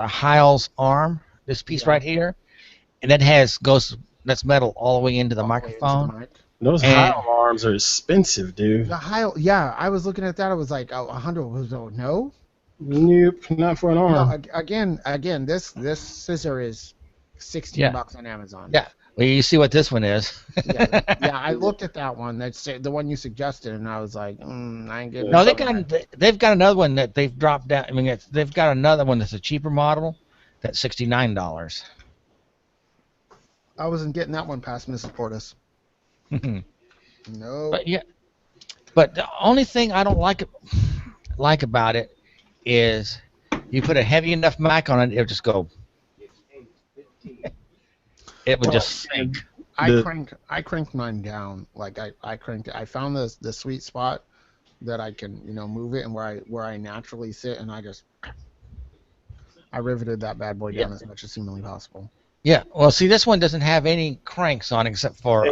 the Heil's arm, this piece right here, and that that's metal all the way into the microphone. Those Heil arms are expensive, dude. The Heil, yeah, I was looking at that. I was like, oh, 100 was no. Nope, not for an arm. No, again, this scissor is $16 on Amazon. Yeah. Well, you see what this one is. yeah, I looked at that one. That's the one you suggested, and I was like, I ain't getting. No, they've got another one that they've dropped down. I mean, they've got another one that's a cheaper model, that's $69. I wasn't getting that one past Mrs. Portis. No. But the only thing I don't like about it is you put a heavy enough mic on it, it'll just go. It would just sink. I cranked mine down. Like I cranked it. I found the sweet spot that I can move it and where I naturally sit, and I riveted that bad boy down as much as humanly possible. Yeah. Well, see, this one doesn't have any cranks on it except for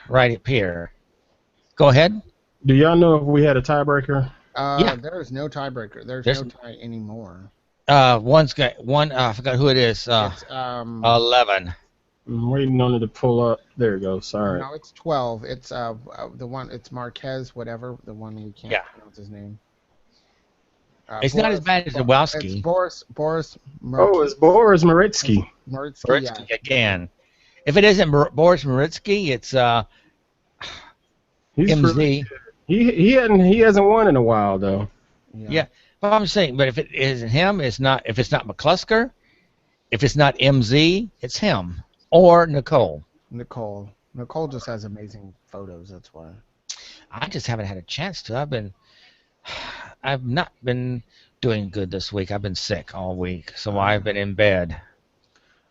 right up here. Go ahead. Do y'all know if we had a tiebreaker? There is no tiebreaker. There's no tie anymore. One's got one. I forgot who it is. It's 11. I'm waiting on it to pull up. There it goes. Sorry. No, it's 12. It's the one. It's Marquez, whatever. The one we can't pronounce his name. It's not as bad as Zawalski. It's Boris. Oh, it's Boris Maritsky. Maritsky again. If it isn't Boris Maritsky, it's MZ. He hasn't won in a while though. Yeah, but I'm saying, but if it isn't him, it's not. If it's not McClusker, if it's not MZ, it's him or Nicole. Nicole just has amazing photos. That's why. I just haven't had a chance to. I've not been doing good this week. I've been sick all week, so I've been in bed.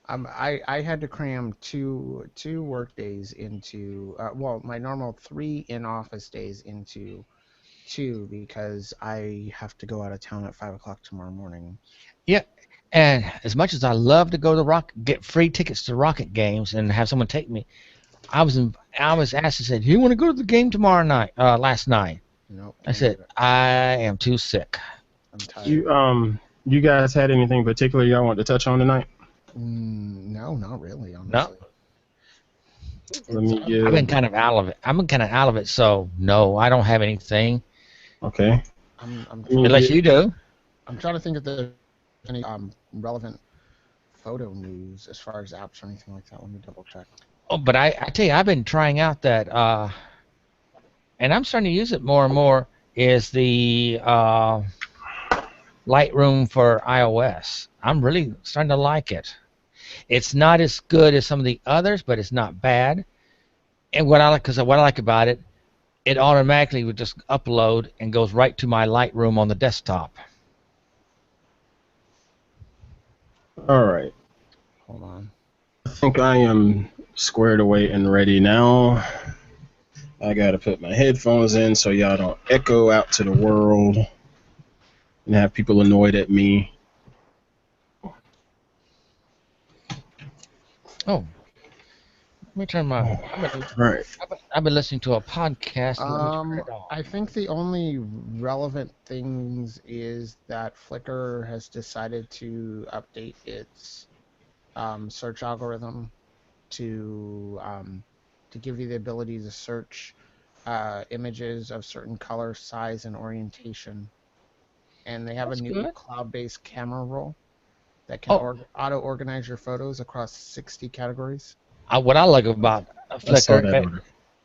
I had to cram two work days into my normal 3 in-office days into 2 because I have to go out of town at 5 o'clock tomorrow morning. Yeah, and as much as I love to go to get free tickets to Rocket games and have someone take me, I was asked and said, "Do you want to go to the game tomorrow night?" Last night. Nope. I said, "I am too sick." I'm tired. You guys had anything particular y'all want to touch on tonight? No, not really. Honestly. No. I've been kind of out of it. So no, I don't have anything. Okay. Unless you do. I'm trying to think if there's any relevant photo news as far as apps or anything like that. Let me double check. Oh, but I tell you, I've been trying out that, and I'm starting to use it more and more. Is the Lightroom for iOS? I'm really starting to like it. It's not as good as some of the others, but it's not bad. And what I like about it, it automatically would just upload and goes right to my Lightroom on the desktop. All right. Hold on. I think I am squared away and ready now. I gotta put my headphones in so y'all don't echo out to the world and have people annoyed at me. Oh, let me turn my. I've been listening to a podcast. I think the only relevant things is that Flickr has decided to update its search algorithm to give you the ability to search images of certain color, size, and orientation. And they have a new cloud-based camera roll that can auto-organize your photos across 60 categories. What I like about Flickr,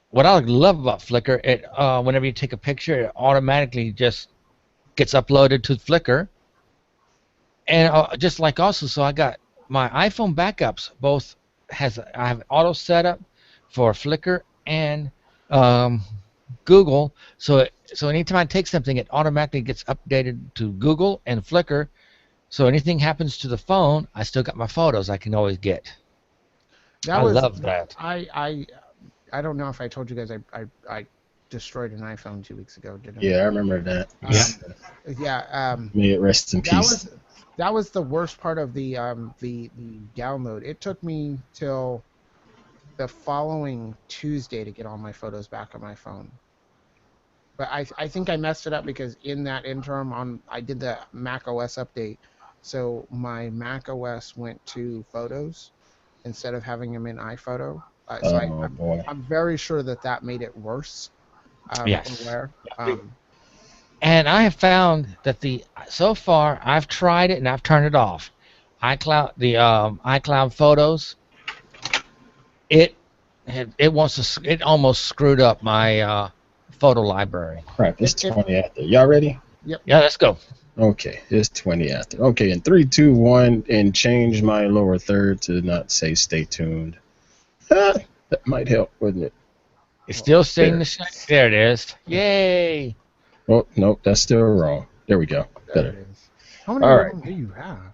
what I love about Flickr, it whenever you take a picture, it automatically just gets uploaded to Flickr. And just like also, so I got my iPhone backups both I have auto setup for Flickr and Google. So anytime I take something, it automatically gets updated to Google and Flickr. So anything happens to the phone, I still got my photos I can always get. I love that. I don't know if I told you guys I destroyed an iPhone 2 weeks ago. Didn't I? Yeah, I remember that. May it rest in peace. That was the worst part of the download. It took me till the following Tuesday to get all my photos back on my phone. But I think I messed it up because in that interim I did the Mac OS update, So my Mac OS went to Photos instead of having them in iPhoto. Oh boy. I'm very sure that made it worse. Or Yes. where. And I have found that so far I've tried it and I've turned it off. iCloud Photos, it it almost screwed up my photo library. Crap, it's 20 after. Y'all ready? Yep. Yeah, let's go. Okay, it's 20 after. Okay, in 3, 2, 1, and change my lower third to not say stay tuned. That might help, wouldn't it? It's still saying there it is. Yay! Oh, nope, that's still wrong. There we go. There Better. it is. How many of them do you have?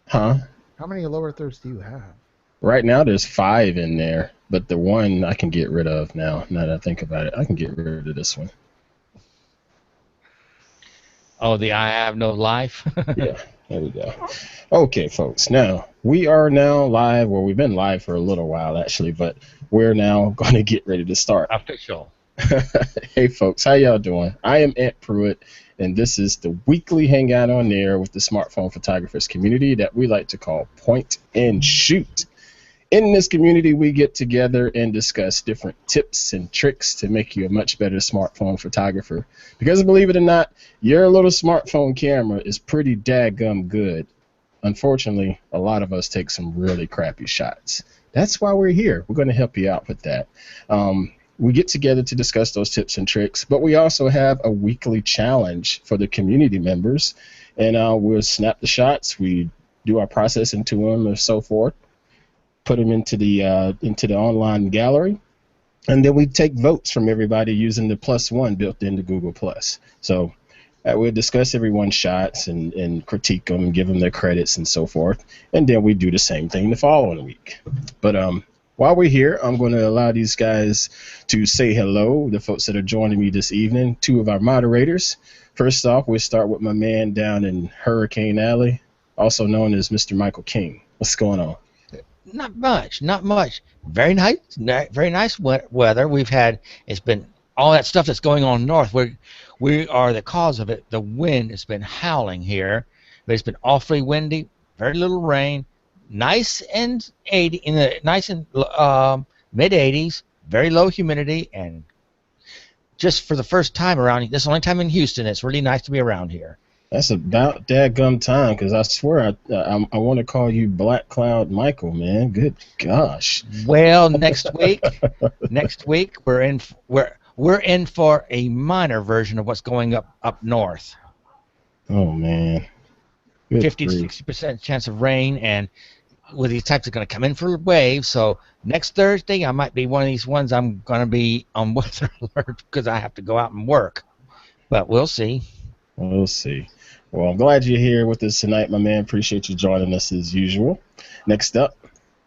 Huh? How many lower thirds do you have? Right now there's 5 in there, but the one I can get rid of now. Now that I think about it, I can get rid of this one. Oh, the I have no life. Yeah, there we go. Okay, folks. Now we are now live. Well, we've been live for a little while actually, but we're now going to get ready to start. Official. Hey, folks, how y'all doing? I am Ant Pruitt, and this is the weekly hangout on air with the smartphone photographers community that we like to call Point and Shoot. In this community, we get together and discuss different tips and tricks to make you a much better smartphone photographer. Because believe it or not, your little smartphone camera is pretty daggum good. Unfortunately, a lot of us take some really crappy shots. That's why we're here. We're going to help you out with that. We get together to discuss those tips and tricks, but we also have a weekly challenge for the community members. And we'll snap the shots. We do our processing to them and so forth. Put them into the online gallery, and then we take votes from everybody using the +1 built into Google+. So we'll discuss everyone's shots and critique them and give them their credits and so forth, and then we do the same thing the following week. But while we're here, I'm going to allow these guys to say hello, the folks that are joining me this evening, 2 of our moderators. First off, we'll start with my man down in Hurricane Alley, also known as Mr. Michael King. What's going on? Not much. Very nice weather. It's been all that stuff that's going on north. We are the cause of it. The wind has been howling here, but it's been awfully windy. Very little rain. Nice and mid 80s. Very low humidity, and just for the first time around. This is the only time in Houston. It's really nice to be around here. That's about dadgum time, because I swear I want to call you Black Cloud Michael, man. Good gosh. Well, next week we're in for a minor version of what's going up north. Oh man. 50 to 60% chance of rain, and with these types are going to come in for waves. So next Thursday I might be one of these ones. I'm going to be on weather alert because I have to go out and work. But we'll see. We'll see. Well, I'm glad you're here with us tonight, my man. Appreciate you joining us as usual. Next up,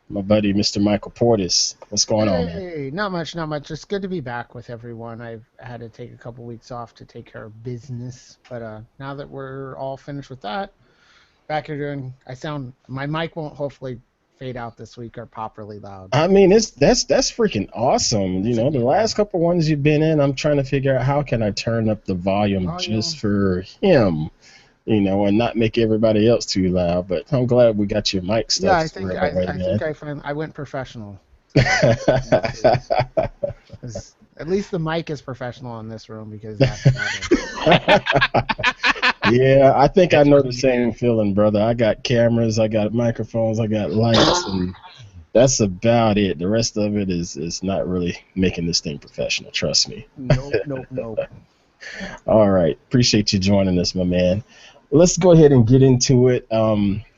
my buddy, Mr. Michael Portis. What's going on, man? Hey, not much. It's good to be back with everyone. I've had to take a couple weeks off to take care of business, but now that we're all finished with that, back here doing. My mic won't hopefully fade out this week or pop really loud. I mean, that's freaking awesome. You know, the last couple ones you've been in, I'm trying to figure out how can I turn up the volume just for him, you know, and not make everybody else too loud. But I'm glad we got your mic stuff. Yeah, I went professional. At least the mic is professional in this room because that's Yeah, I think I know the same feeling, brother. I got cameras, I got microphones, I got lights, and that's about it. The rest of it is not really making this thing professional, trust me. Nope. All right. Appreciate you joining us, my man. Let's go ahead and get into it.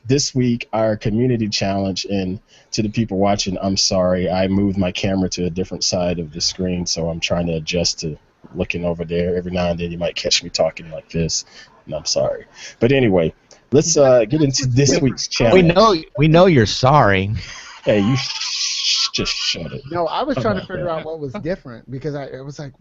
This week, our community challenge, and to the people watching, I'm sorry. I moved my camera to a different side of the screen, so I'm trying to adjust to looking over there. Every now and then you might catch me talking like this, and I'm sorry. But anyway, let's get into this week's challenge. We know you're sorry. Hey, you just shut it. No, I was trying to figure out what was different because it was like,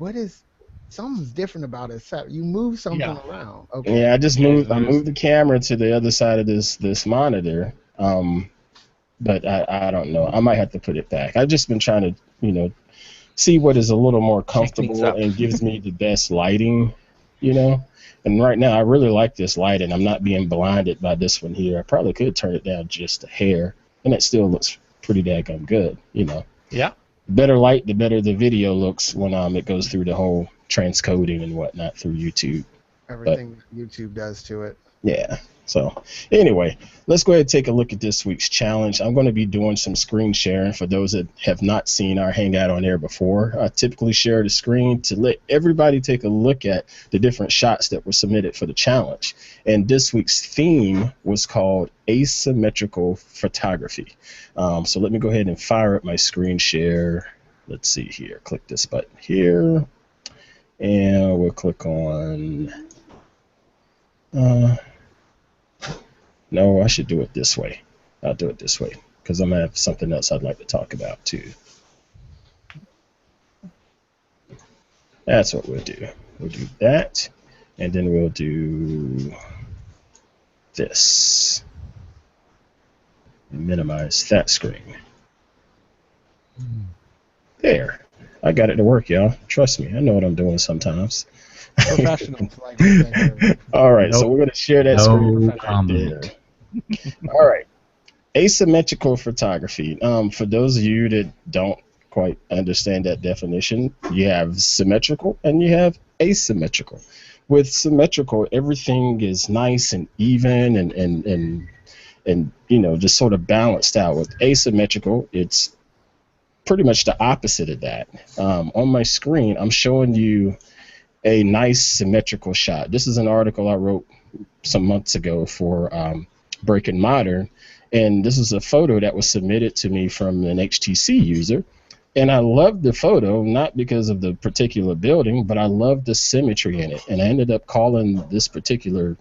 something's different about it. So you move something around. Okay. Yeah, I moved the camera to the other side of this monitor. But I don't know. I might have to put it back. I've just been trying to, see what is a little more comfortable and gives me the best lighting, And right now, I really like this light, and I'm not being blinded by this one here. I probably could turn it down just a hair, and it still looks pretty daggone good, you know. Yeah. Better light, the better the video looks when it goes through the whole transcoding and whatnot through YouTube. Everything YouTube does to it. Yeah. So anyway, let's go ahead and take a look at this week's challenge. I'm going to be doing some screen sharing for those that have not seen our Hangout on air before. I typically share the screen to let everybody take a look at the different shots that were submitted for the challenge. And this week's theme was called asymmetrical photography. So let me go ahead and fire up my screen share. Let's see here. Click this button here. And we'll click on... no, I should do it this way. I'll do it this way because I'm going to have something else I'd like to talk about too. That's what we'll do. We'll do that, and then we'll do this. Minimize that screen. There. I got it to work, y'all. Trust me. I know what I'm doing sometimes. Professional. All right, so we're going to share that screen right there. All right. Asymmetrical photography. For those of you that don't quite understand that definition, you have symmetrical and you have asymmetrical. With symmetrical, everything is nice and even and you know, just sort of balanced out. With asymmetrical, it's pretty much the opposite of that. On my screen, I'm showing you a nice symmetrical shot. This is an article I wrote some months ago for Breaking Modern, and this is a photo that was submitted to me from an HTC user, and I loved the photo, not because of the particular building, but I loved the symmetry in it, and I ended up calling this particular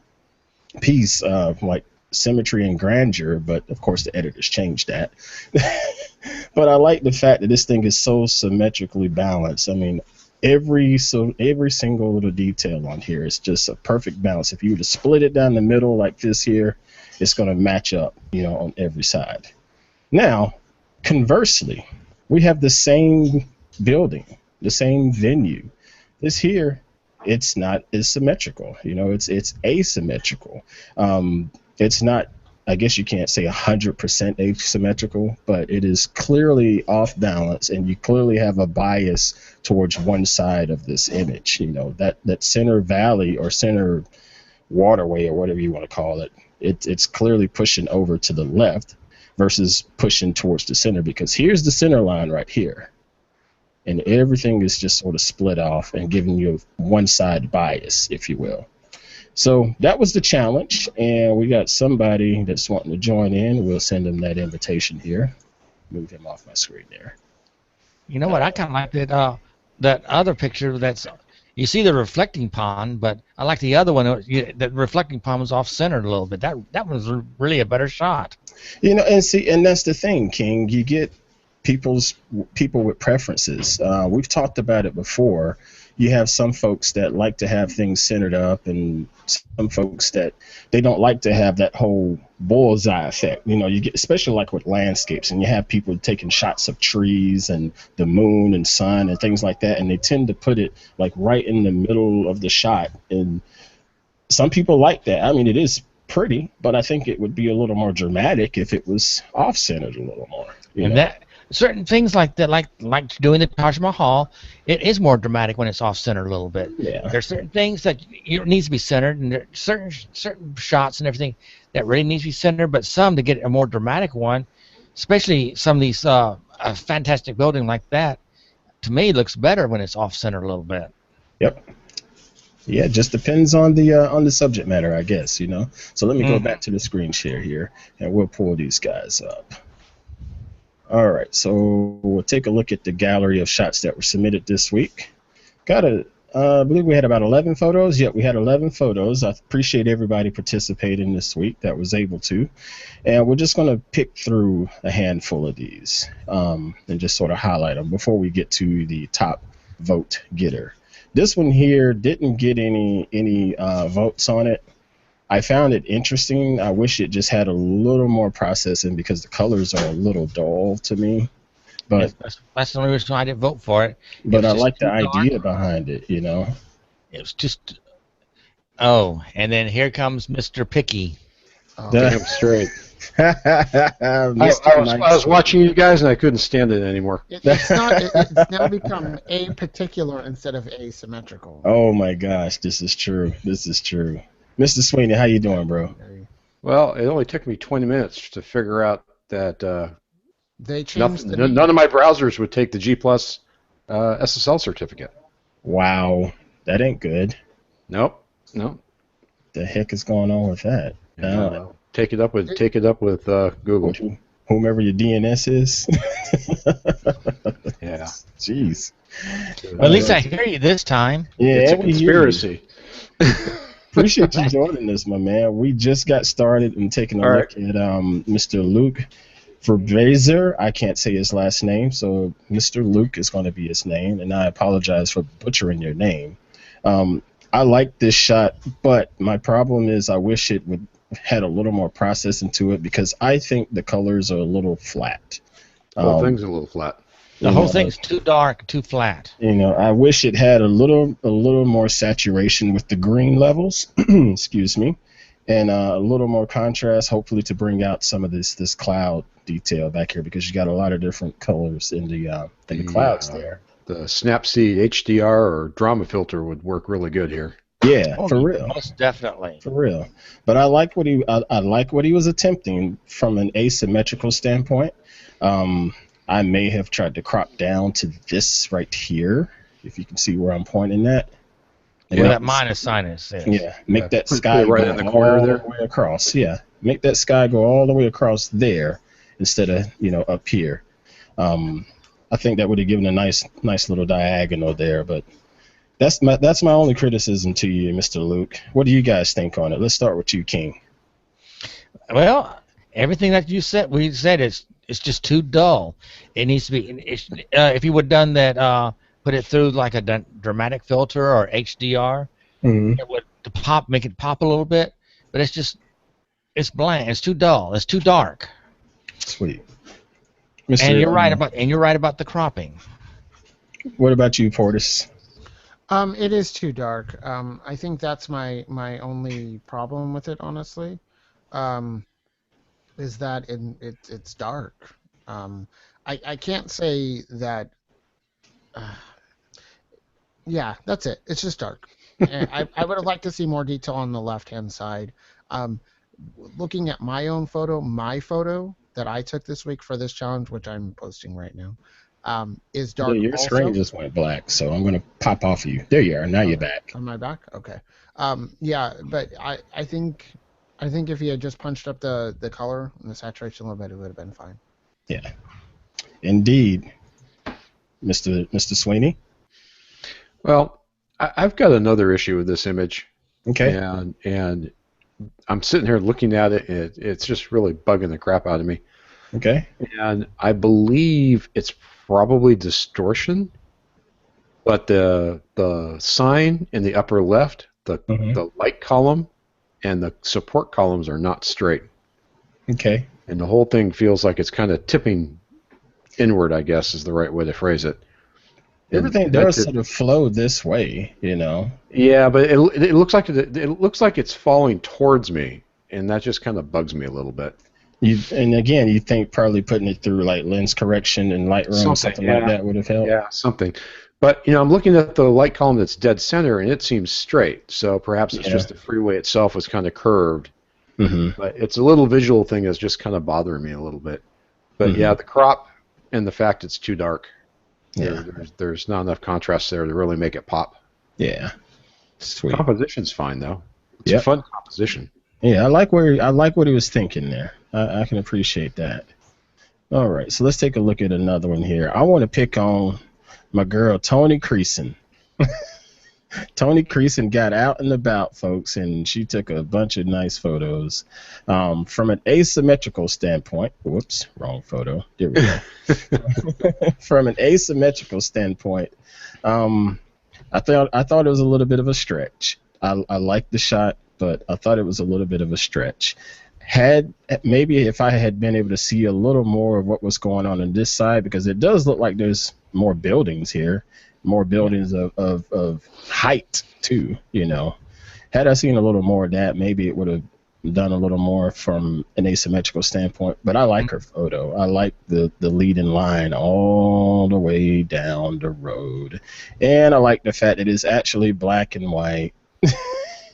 piece like Symmetry and Grandeur, but of course the editors changed that. But I like the fact that this thing is so symmetrically balanced. I mean, every single little detail on here is just a perfect balance. If you were to split it down the middle like this here, it's going to match up, you know, on every side. Now, conversely, we have the same building, the same venue. This here, it's not as symmetrical. You know, it's asymmetrical. It's not, I guess you can't say 100% asymmetrical, but it is clearly off balance, and you clearly have a bias towards one side of this image. You know, that center valley or center waterway or whatever you want to call it, it's clearly pushing over to the left versus pushing towards the center, because here's the center line right here, and everything is just sort of split off and giving you a one-side bias, if you will. So that was the challenge, and we got somebody that's wanting to join in. We'll send them that invitation here. Move him off my screen there. You know what? I kind of like that other picture. That's, you see the reflecting pond, but I like the other one. That reflecting pond was off centered a little bit. That was really a better shot. You know, and that's the thing, King. You get people with preferences. We've talked about it before. You have some folks that like to have things centered up, and some folks that they don't like to have that whole bullseye effect. You know, you get, especially like with landscapes, and you have people taking shots of trees and the moon and sun and things like that, and they tend to put it like right in the middle of the shot. And some people like that. I mean, it is pretty, but I think it would be a little more dramatic if it was off-centered a little more. You know? That certain things like that, like doing the Taj Mahal, it is more dramatic when it's off-centered a little bit. Yeah. There's certain things that needs to be centered, and there are certain shots and everything that really needs to be centered, but some to get a more dramatic one, especially some of these a fantastic building like that, to me looks better when it's off-centered a little bit. Yep. Yeah, it just depends on the subject matter, I guess, you know. So let me go back to the screen share here, and we'll pull these guys up. All right, so we'll take a look at the gallery of shots that were submitted this week. I believe we had about 11 photos. Yep, we had 11 photos. I appreciate everybody participating this week that was able to. And we're just going to pick through a handful of these and just sort of highlight them before we get to the top vote getter. This one here didn't get any votes on it. I found it interesting. I wish it just had a little more processing because the colors are a little dull to me. But that's the only reason I didn't vote for it. But I like the idea behind it, you know. It was just, Oh, and then here comes Mr. Picky. Oh, Damn straight. I Mr. was watching you guys and I couldn't stand it anymore. it's now become a-particular instead of asymmetrical. Oh my gosh, this is true. This is true. Mr. Sweeney, how you doing, bro? Well, it only took me 20 minutes to figure out that They changed none of my browsers would take the G+ SSL certificate. Wow, that ain't good. Nope. The heck is going on with that? Take it up with Google. Whomever your DNS is. Yeah. Jeez. Well, at least I hear you this time. Yeah, It's a we hear you. conspiracy. Appreciate you joining us, my man. We just got started and taking a look at Mr. Luke Verbazer. I can't say his last name, so Mr. Luke is going to be his name, and I apologize for butchering your name. I like this shot, but my problem is I wish it would had a little more process into it because I think the colors are a little flat. The whole thing's a little flat. The whole thing's too dark, too flat. I wish it had a little more saturation with the green levels, excuse me, and a little more contrast, hopefully to bring out some of this cloud detail back here because you got a lot of different colors in the clouds there. The Snapseed HDR or drama filter would work really good here. Yeah, for real. Most definitely. For real. But I like what he was attempting from an asymmetrical standpoint. I may have tried to crop down to this right here, if you can see where I'm pointing at. Where that minus sign is. Yeah, make that sky right go in the corner all there. the way across. Yeah, make that sky go all the way across there instead of up here. I think that would have given a nice little diagonal there, but that's my only criticism to you, Mr. Luke. What do you guys think on it? Let's start with you, King. Well, everything that we said it's just too dull. It needs to be. If you would have done that, put it through like a dramatic filter or HDR, it would make it pop a little bit. But it's bland. It's too dull. It's too dark. Sweet. And you're right about the cropping. What about you, Portis? It is too dark. I think that's my only problem with it, honestly. Is that it's dark. I can't say that. Yeah, that's it. It's just dark. I would have liked to see more detail on the left-hand side. Looking at my photo that I took this week for this challenge, which I'm posting right now, is dark. Yeah, your screen just went black, so I'm going to pop off of you. There you are. Now you're back. Am I back? Okay. Yeah, but I think if you had just punched up the color and the saturation a little bit, it would have been fine. Yeah. Indeed. Mr. Sweeney? Well, I've got another issue with this image. Okay. And I'm sitting here looking at it, and it's just really bugging the crap out of me. Okay. And I believe it's probably distortion, but the sign in the upper left, the light column, and the support columns are not straight. Okay. And the whole thing feels like it's kind of tipping inward, I guess is the right way to phrase it. Everything does sort of flow this way, Yeah, but it looks like it's falling towards me, and that just kind of bugs me a little bit. And again, you think probably putting it through like lens correction and Lightroom, something like that would have helped. Yeah, something. But I'm looking at the light column that's dead center, and it seems straight. So perhaps it's just the freeway itself was kind of curved. Mm-hmm. But it's a little visual thing that's just kind of bothering me a little bit. But yeah, the crop and the fact it's too dark. Yeah. There's not enough contrast there to really make it pop. Yeah. Sweet. Composition's fine though. It's a fun composition. Yeah, I like what he was thinking there. I can appreciate that. All right, so let's take a look at another one here. I want to pick on my girl Toni Creason. Toni Creason got out and about, folks, and she took a bunch of nice photos. From an asymmetrical standpoint, whoops, wrong photo. There we go. From an asymmetrical standpoint, I thought it was a little bit of a stretch. I liked the shot, but I thought it was a little bit of a stretch. Maybe if I had been able to see a little more of what was going on this side, because it does look like there's more buildings here, more buildings of height too, Had I seen a little more of that, maybe it would have done a little more from an asymmetrical standpoint. But I like her photo. I like the leading line all the way down the road. And I like the fact that it's actually black and white.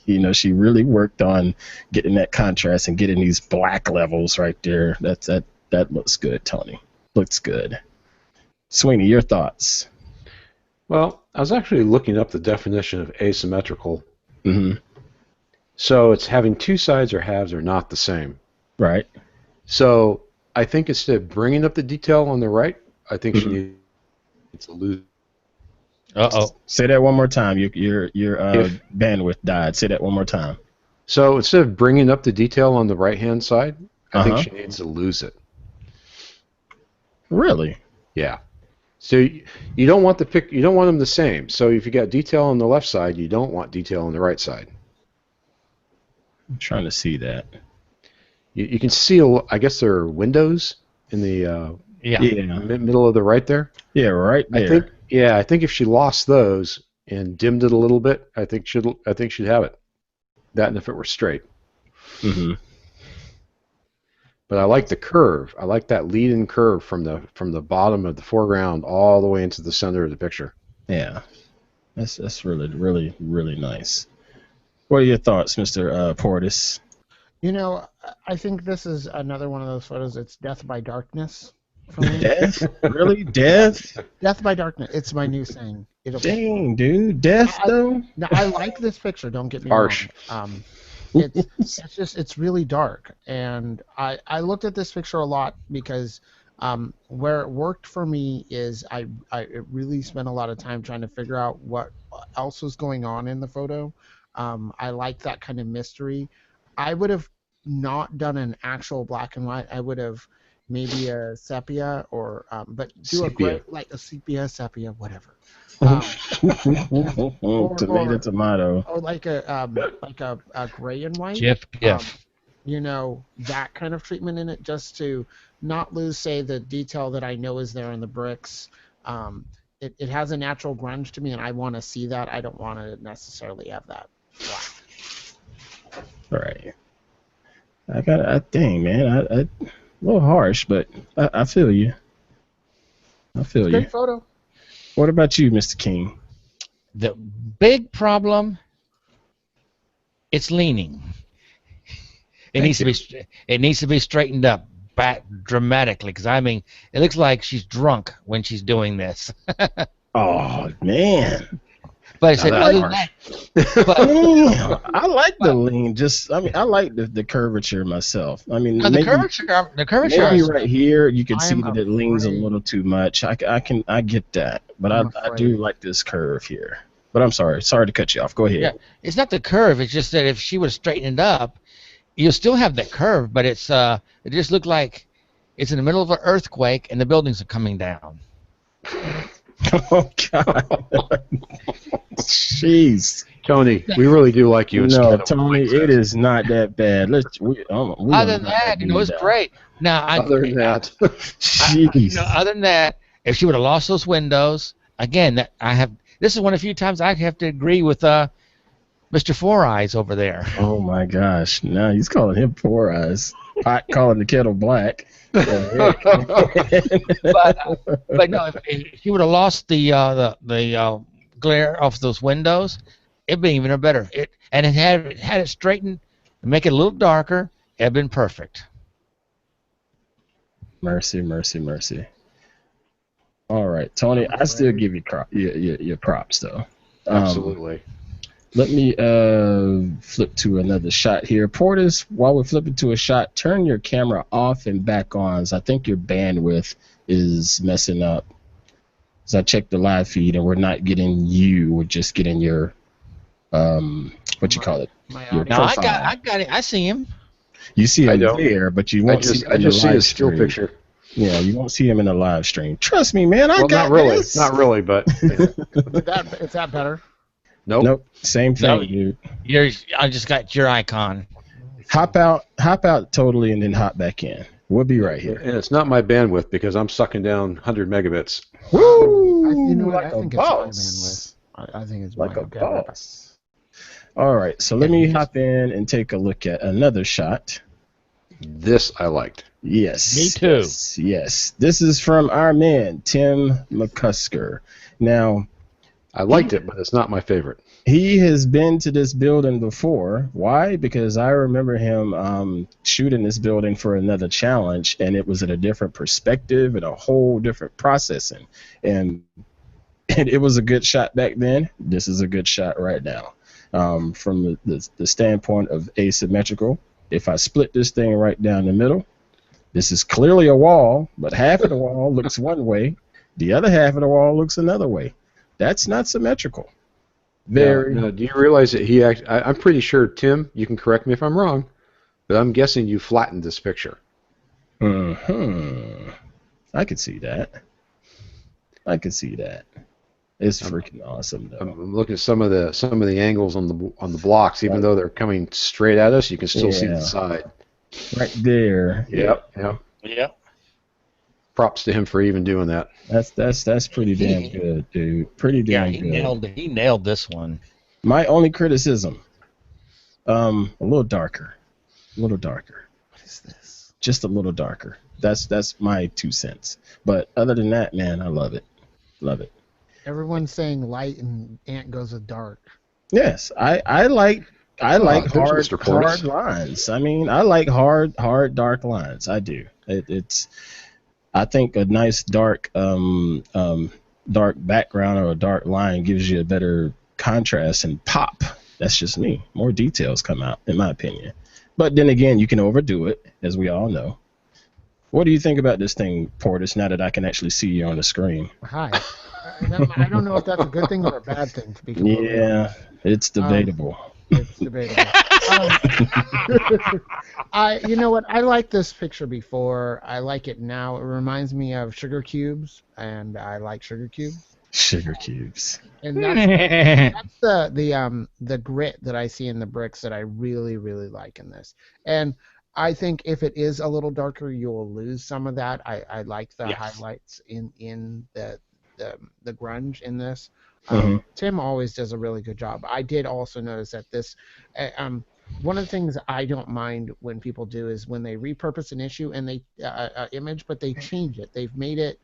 You know, she really worked on getting that contrast and getting these black levels right there. That looks good, Tony. Looks good. Sweeney, your thoughts? Well, I was actually looking up the definition of asymmetrical. Mm-hmm. So it's having two sides or halves are not the same. Right. So I think instead of bringing up the detail on the right, I think she needs to lose. Say that one more time. Your bandwidth died. Say that one more time. So instead of bringing up the detail on the right-hand side, I think she needs to lose it. Really? Yeah. So you don't want you don't want them the same. So if you got detail on the left side, you don't want detail on the right side. I'm trying to see that. You can see, I guess there are windows in the middle of the right there. Yeah, right there. I think if she lost those and dimmed it a little bit, I think she'd have it. That and if it were straight. Mm-hmm. But I like the curve. I like that lead-in curve from the bottom of the foreground all the way into the center of the picture. Yeah, that's really, really, really nice. What are your thoughts, Mr. Portis? You know, I think this is another one of those photos. It's death by darkness for me. Death? Really? Death? Death by darkness. It's my new saying. Dang, dude. Death, though? No, I like this picture. Don't get me Harsh. wrong. It's really dark. And I looked at this picture a lot because where it worked for me is I really spent a lot of time trying to figure out what else was going on in the photo. I like that kind of mystery. I would have not done an actual black and white. I would have maybe a sepia or but do sepia. A gray, like a sepia, whatever. Tomato. Or like a gray and white. GIF. You know, that kind of treatment in it, just to not lose, say, the detail that I know is there in the bricks. It has a natural grunge to me, and I want to see that. I don't want to necessarily have that black. All right. Dang, man. A little harsh, but I feel you. Great photo. What about you, Mr. King? The big problem, it's leaning. It needs to be straightened up back dramatically, because I mean, it looks like she's drunk when she's doing this. Oh man! But I said, other than that, I like the lean. I like the curvature myself. I mean, the curvature. Maybe right here you can see that it leans a little too much. I get that, but I do like this curve here. But I'm sorry to cut you off. Go ahead. Yeah, it's not the curve. It's just that if she would straighten it up, you'll still have that curve, but it just looked like it's in the middle of an earthquake and the buildings are coming down. Oh God! Jeez, Tony, we really do like you. No, Tony, it is not that bad. Other than that, it's great. Now, other than that, if she would have lost those windows, again, this is one of the few times I have to agree with Mr. Four Eyes over there. Oh my gosh! Now he's calling him Four Eyes. Calling the kettle black. but no, if you would have lost the glare off those windows, it'd be even better. It had it straightened and make it a little darker, it'd been perfect. Mercy. All right, Tony, I still give you your props though. Absolutely. Let me flip to another shot here. Portis, while we're flipping to a shot, turn your camera off and back on. So I think your bandwidth is messing up. As I checked the live feed, and we're not getting you. We're just getting your, what you call it? Your profile. I got it. I see him. You see him there, but you won't see him in the live stream. I just see his still picture. Yeah, you won't see him in the live stream. Trust me, man. I got this. Not really, but. Is that better? Nope. Same thing, dude. I just got your icon. Hop out totally, and then hop back in. We'll be right here. And it's not my bandwidth because I'm sucking down 100 megabits. Woo! I think it's my bandwidth. I think it's like a boss. All right, so let me hop in and take a look at another shot. This I liked. Yes. Me too. Yes. This is from our man, Tim McCusker. Now, I liked it, but it's not my favorite. he has been to this building before. Why? Because I remember him shooting this building for another challenge, and it was at a different perspective and a whole different processing. And it was a good shot back then. This is a good shot right now. From the standpoint of asymmetrical, if I split this thing right down the middle, this is clearly a wall, but half of the wall looks one way, the other half of the wall looks another way. That's not symmetrical. Very. Now, do you realize that I'm pretty sure, Tim, you can correct me if I'm wrong, but I'm guessing you flattened this picture. I could see that. It's freaking awesome, though. I'm looking at some of the angles on the blocks, even though they're coming straight at us, you can still see the side. Right there. Yep. Props to him for even doing that. That's pretty damn good, dude. Pretty damn good. He nailed this one. My only criticism, a little darker. What is this? Just a little darker. That's my 2 cents. But other than that, man, I love it. Everyone's saying light and Ant goes with dark. Yes, I like hard lines. I mean, I like hard dark lines. I do. I think a nice dark background or a dark line gives you a better contrast and pop. That's just me. More details come out, in my opinion. But then again, you can overdo it, as we all know. What do you think about this thing, Portis, now that I can actually see you on the screen? Hi. I don't know if that's a good thing or a bad thing, to be completely honest. It's debatable. It's debatable. You know what? I liked this picture before. I like it now. It reminds me of sugar cubes, and I like sugar cubes. Sugar cubes. And that's the grit that I see in the bricks that I really, really like in this. And I think if it is a little darker, you'll lose some of that. I like the highlights in the grunge in this. Tim always does a really good job. I did also notice that this, one of the things I don't mind when people do is when they repurpose an issue and they image, but they change it. They've made it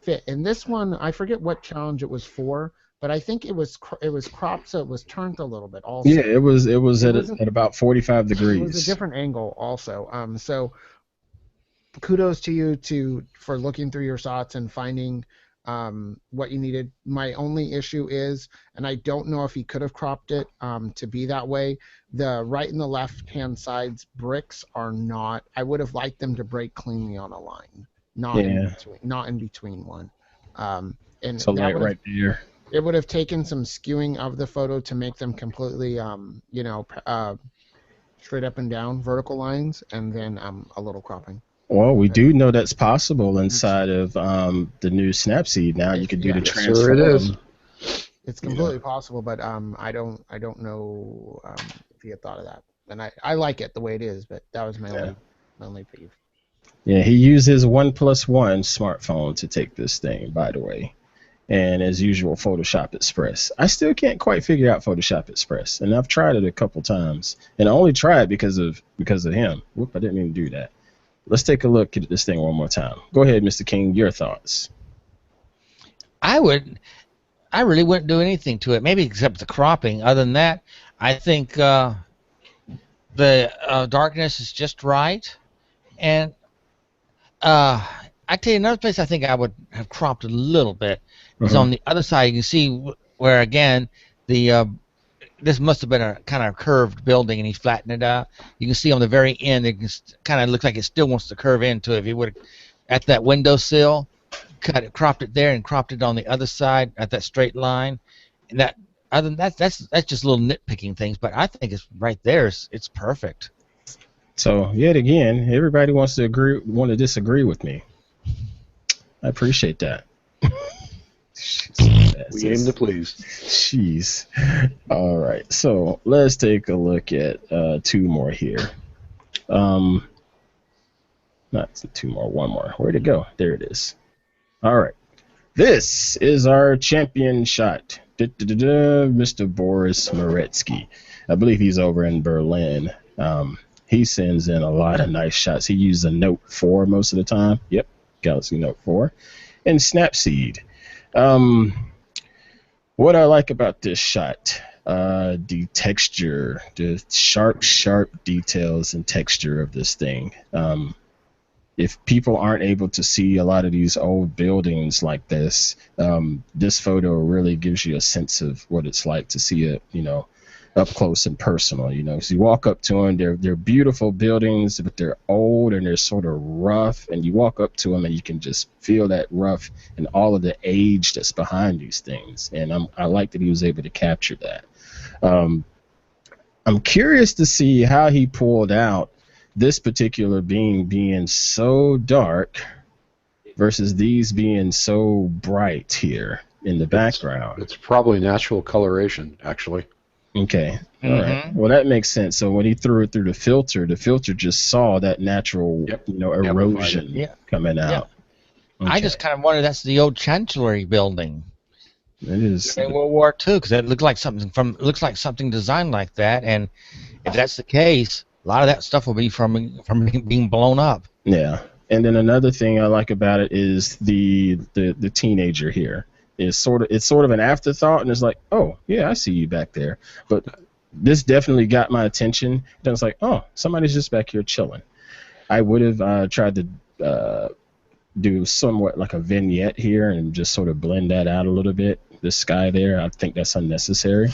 fit. And this one, I forget what challenge it was for, but I think it was cropped so it was turned a little bit. Also, yeah, it was at about 45 degrees. It was a different angle also. So kudos to you for looking through your shots and finding what you needed. My only issue is, and I don't know if he could have cropped it to be that way, the right and the left hand sides bricks are not, I would have liked them to break cleanly on a line, not in between one. And so right there. It would have taken some skewing of the photo to make them completely straight up and down vertical lines, and then a little cropping. Well, we do know that's possible inside of the new Snapseed. Now you can do the transfer. Sure it is. It's completely possible, but I don't know if he had thought of that. And I like it the way it is, but that was my only peeve. Yeah, he used his OnePlus smartphone to take this thing, by the way. And as usual, Photoshop Express. I still can't quite figure out Photoshop Express, and I've tried it a couple times, and I only tried because of him. Whoop! I didn't mean to do that. Let's take a look at this thing one more time. Go ahead, Mr. King. Your thoughts? I really wouldn't do anything to it, maybe except the cropping. Other than that, I think the darkness is just right. And I tell you another place I think I would have cropped a little bit is on the other side. You can see where again this must have been a kind of curved building, and he flattened it out. You can see on the very end, it kind of looks like it still wants to curve into it. If he would have, at that windowsill, cropped it there and cropped it on the other side at that straight line. And that, other than that, that's just little nitpicking things. But I think it's right there. It's perfect. So yet again, everybody wants to disagree with me. I appreciate that. We aim to please. Jeez. All right. So let's take a look at two more here. Not two more, one more. Where'd it go? There it is. All right. This is our champion shot. Mr. Boris Moretsky. I believe he's over in Berlin. He sends in a lot of nice shots. He uses a Note 4 most of the time. Yep, Galaxy Note 4. And Snapseed. What I like about this shot, the texture, the sharp details and texture of this thing. If people aren't able to see a lot of these old buildings like this, this photo really gives you a sense of what it's like to see it, up close and personal. So you walk up to them, they're beautiful buildings, but they're old and they're sort of rough. And you walk up to them and you can just feel that rough and all of the age that's behind these things. And I like that he was able to capture that. I'm curious to see how he pulled out this particular being so dark versus these being so bright here in the background. It's probably natural coloration, actually. Okay. All right. Well, that makes sense. So when he threw it through the filter just saw that natural, erosion coming out. Okay. I just kind of wonder, that's the old Chancellery building. It is in World War II, because it looks like something designed like that. And if that's the case, a lot of that stuff will be from being blown up. Yeah. And then another thing I like about it is the teenager here. It's sort of an afterthought, and it's like, oh yeah, I see you back there. But this definitely got my attention. Then it's like, oh, somebody's just back here chilling. I would have tried to do somewhat like a vignette here and just sort of blend that out a little bit. This sky there, I think that's unnecessary.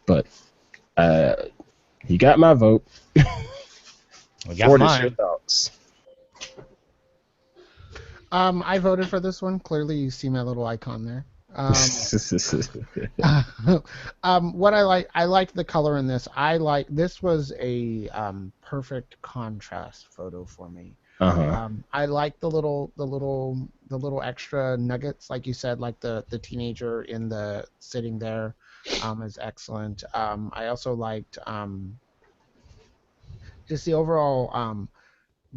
But he got my vote. What are your thoughts? I voted for this one. Clearly, you see my little icon there. What I liked the color in this. This was a perfect contrast photo for me. I like the little extra nuggets, like you said, like the teenager sitting there is excellent. I also liked just the overall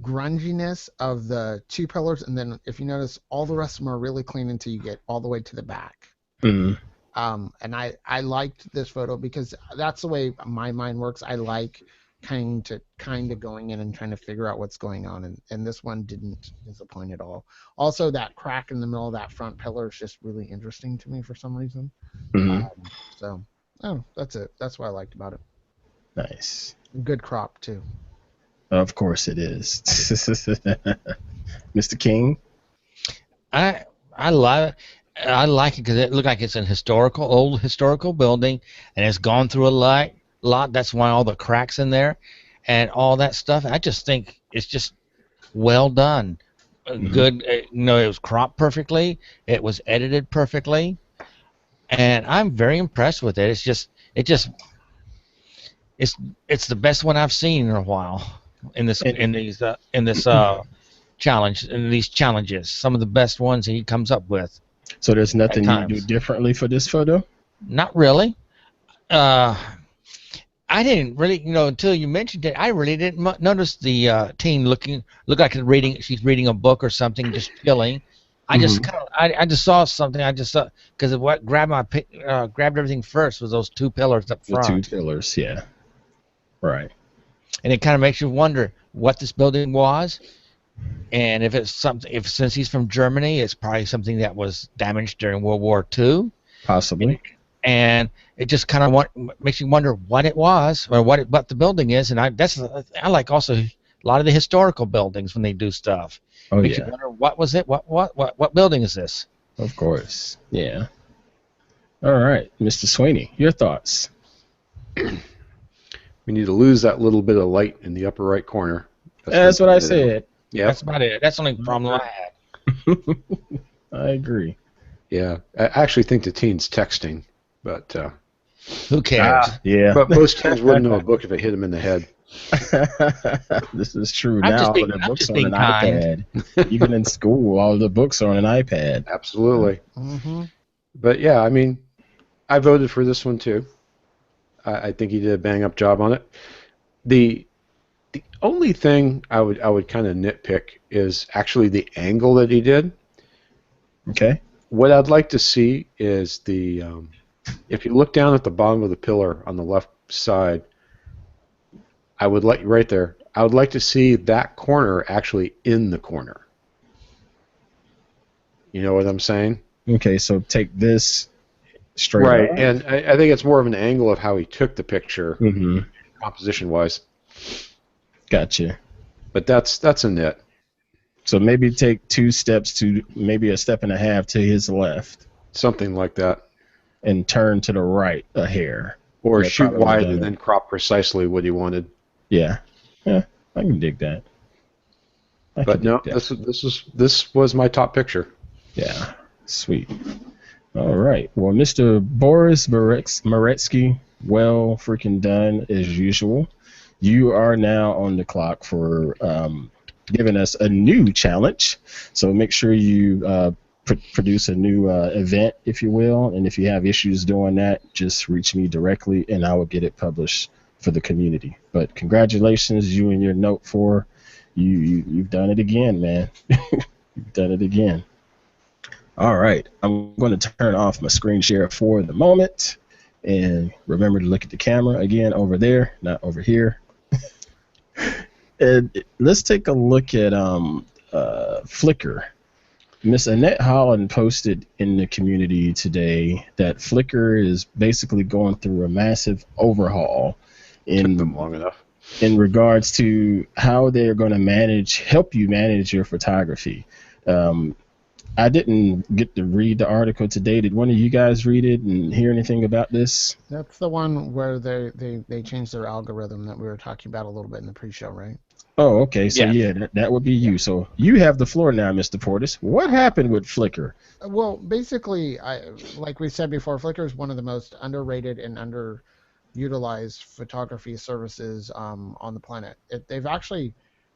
grunginess of the two pillars, and then if you notice, all the rest of them are really clean until you get all the way to the back. And I liked this photo because that's the way my mind works. I like kind of going in and trying to figure out what's going on, and this one didn't disappoint at all. Also, that crack in the middle of that front pillar is just really interesting to me for some reason. That's it. That's what I liked about it. Nice. Good crop too. Of course it is. Mr. King? I like it because it looked like it's an old historical building, and it's gone through a lot. That's why all the cracks in there and all that stuff. I just think it's just well done. Good. It was cropped perfectly. It was edited perfectly, and I'm very impressed with it. It's the best one I've seen in a while. In these challenges, some of the best ones he comes up with. So there's nothing you do differently for this photo? Not really. I didn't really, until you mentioned it, I really didn't notice the teen looked like she's reading a book or something, just chilling. I just saw something. I just saw, because what grabbed everything first was those two pillars up front. The two pillars, yeah. Right. And it kind of makes you wonder what this building was, and if since he's from Germany, it's probably something that was damaged during World War II. Possibly. And it just kind of makes you wonder what it was, or what the building is. And I like also a lot of the historical buildings when they do stuff. Oh, makes you wonder, what was it? What building is this? Of course. Yeah. All right, Mr. Sweeney, your thoughts? We need to lose that little bit of light in the upper right corner. That's what I said. Yeah, that's about it. That's the only problem I had. I agree. Yeah, I actually think the teen's texting, but who cares? Yeah. But most teens wouldn't know a book if it hit them in the head. This is true now. The books on an iPad. Even in school, all the books are on an iPad. Absolutely. But yeah, I mean, I voted for this one too. I think he did a bang-up job on it. The only thing I would kind of nitpick is actually the angle that he did. Okay. What I'd like to see is the if you look down at the bottom of the pillar on the left side, I would like right there. I would like to see that corner actually in the corner. You know what I'm saying? Okay, so take this straight right, up. and I think it's more of an angle of how he took the picture, Mm-hmm. composition-wise. Gotcha. But that's a nit. So maybe take 2 steps to maybe a step and a half to his left. Something like that. And turn to the right a hair. Or shoot wide and then crop precisely what he wanted. Yeah. Yeah, I can dig that. But no, this was my top picture. Yeah, sweet. All right. Well, Mr. Boris Maretsky, well freaking done as usual. You are now on the clock for giving us a new challenge. So make sure you produce a new event, if you will. And if you have issues doing that, just reach me directly and I will get it published for the community. But congratulations, you and your Note 4. You've done it again, man. You've done it again. All right. I'm going to turn off my screen share for the moment. And remember to look at the camera again over there, not over here. And let's take a look at Flickr. Miss Annette Holland posted in the community today that Flickr is basically going through a massive overhaul Took them long enough. In regards to how they're going to help you manage your photography. I didn't get to read the article today. Did one of you guys read it and hear anything about this? That's the one where they changed their algorithm that we were talking about a little bit in the pre-show, right? Oh, okay. So yeah, that would be you. So you have the floor now, Mr. Portis. What happened with Flickr? Well, basically, like we said before, Flickr is one of the most underrated and underutilized photography services on the planet. They've actually,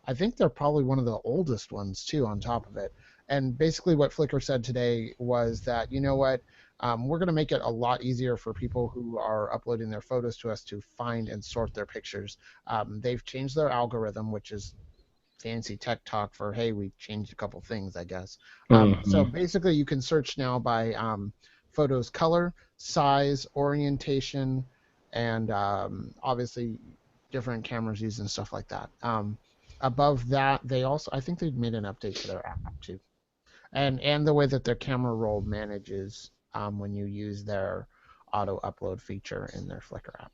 I think they're probably one of the oldest ones too. On top of it, and basically what Flickr said today was that, you know what, we're going to make it a lot easier for people who are uploading their photos to us to find and sort their pictures. They've changed their algorithm, which is fancy tech talk for, hey, we changed a couple things, I guess. So basically you can search now by photos color, size, orientation, and obviously different cameras used and stuff like that. Above that, they also, I think they made an update to their app too. And the way that their camera roll manages when you use their auto upload feature in their Flickr app.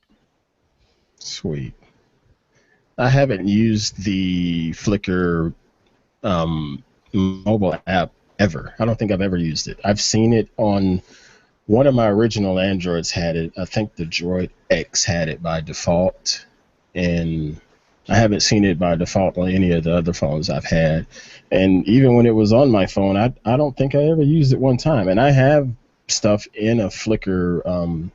Sweet. I haven't used the Flickr mobile app ever. I don't think I've ever used it. I've seen it on one of my original Androids had it. I think the Droid X had it by default, and I haven't seen it by default on any of the other phones I've had. And even when it was on my phone, I don't think I ever used it one time. And I have stuff in a Flickr,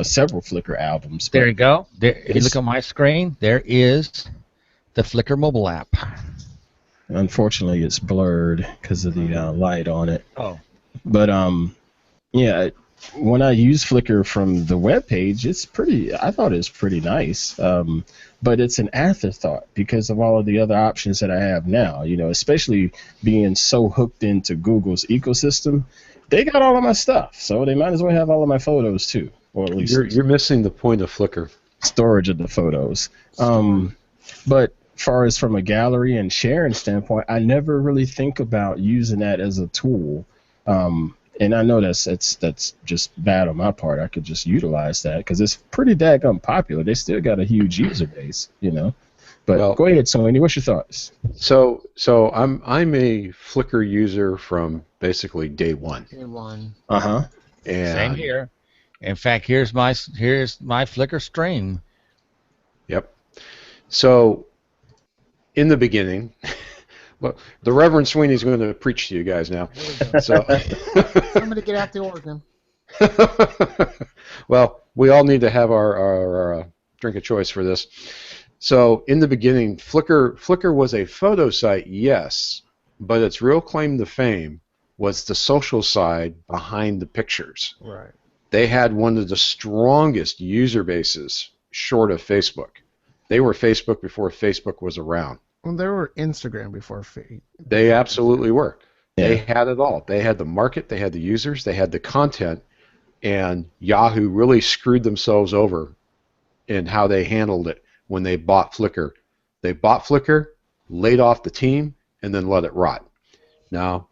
several Flickr albums. There you go. There, if you look at my screen, there is the Flickr mobile app. Unfortunately, it's blurred because of the light on it. Oh. But yeah, when I use Flickr from the web page, I thought it was pretty nice. But it's an afterthought because of all of the other options that I have now, especially being so hooked into Google's ecosystem. They got all of my stuff, so they might as well have all of my photos too, or at least you're missing the point of Flickr. Storage of the photos. But far as from a gallery and sharing standpoint, I never really think about using that as a tool. And I know that's just bad on my part. I could just utilize that because it's pretty daggum popular. They still got a huge user base, But go ahead, Sweeney. What's your thoughts? So I'm a Flickr user from basically day one. Day one. And Same here. In fact, here's my Flickr stream. Yep. So in the beginning. Well, the Reverend Sweeney's going to preach to you guys now. So somebody get out the organ. Well, we all need to have our drink of choice for this. So in the beginning, Flickr was a photo site, yes, but its real claim to fame was the social side behind the pictures. Right. They had one of the strongest user bases short of Facebook. They were Facebook before Facebook was around. Well, they were Instagram before Facebook. They absolutely were. Yeah. They had it all. They had the market, they had the users, they had the content, And Yahoo really screwed themselves over in how they handled it when they bought Flickr. They bought Flickr, laid off the team, and then let it rot. Now,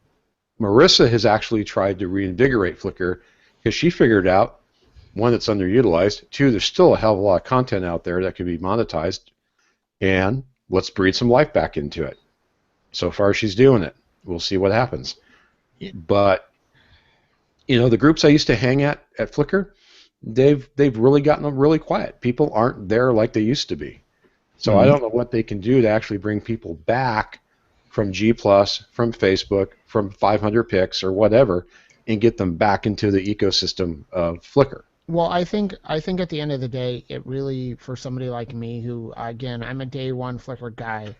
Marissa has actually tried to reinvigorate Flickr because she figured out, one, it's underutilized, two, there's still a hell of a lot of content out there that can be monetized, and let's breathe some life back into it. So far, she's doing it. We'll see what happens. Yeah. But, the groups I used to hang at Flickr, they've really gotten really quiet. People aren't there like they used to be. So I don't know what they can do to actually bring people back from G+, from Facebook, from 500 pics or whatever, and get them back into the ecosystem of Flickr. Well, I think at the end of the day, it really, for somebody like me, who again, I'm a day one Flickr guy,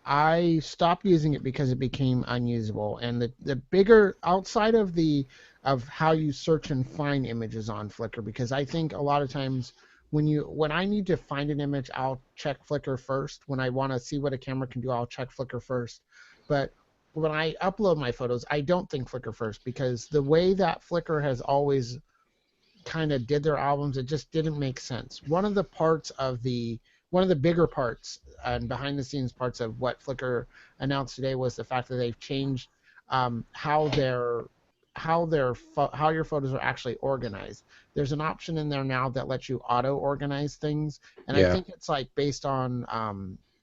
I stopped using it because it became unusable. And the bigger, outside of how you search and find images on Flickr, because I think a lot of times when I need to find an image, I'll check Flickr first. When I want to see what a camera can do, I'll check Flickr first. But when I upload my photos, I don't think Flickr first, because the way that Flickr has always kind of did their albums, it just didn't make sense. One of the bigger parts and behind the scenes parts of what Flickr announced today was the fact that they've changed how your photos are actually organized. There's an option in there now that lets you auto organize things, and I think it's like based on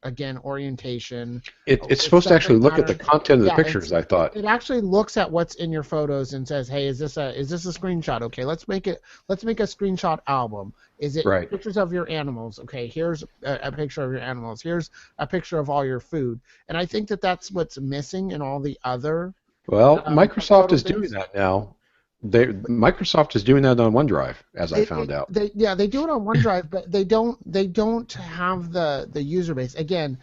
again, orientation. It's supposed to actually look at the content of the pictures, I thought. It actually looks at what's in your photos and says, hey, is this a screenshot? Okay, let's make a screenshot album. Is it pictures of your animals? Okay, here's a picture of your animals. Here's a picture of all your food. And I think that's what's missing in all the other Microsoft is doing that now. Microsoft is doing that on OneDrive, as I found out. They do it on OneDrive, but they don't have the user base. Again,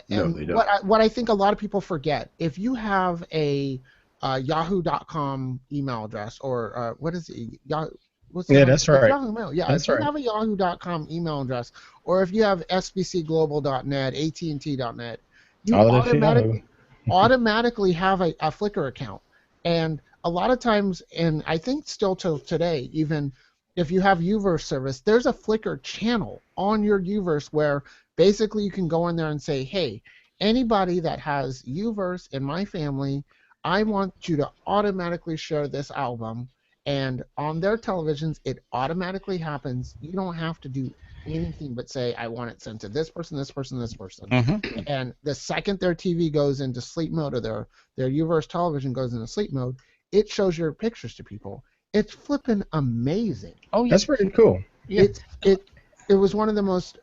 no, they don't. What I think a lot of people forget, if you have a Yahoo.com email address, or what is it? That's right. Yahoo Mail. Yeah, if you have a Yahoo.com email address, or if you have sbcglobal.net, AT&T.net, you automatically have a Flickr account. And a lot of times, and I think still till today, even if you have Uverse service, there's a Flickr channel on your Uverse where basically you can go in there and say, hey, anybody that has Uverse in my family, I want you to automatically share this album. And on their televisions, it automatically happens. You don't have to do anything but say, I want it sent to this person, this person, this person. Mm-hmm. And the second their TV goes into sleep mode, or their Uverse television goes into sleep mode, it shows your pictures to people. It's flipping amazing. Oh, yeah. That's pretty cool. Yeah. It was one of the most,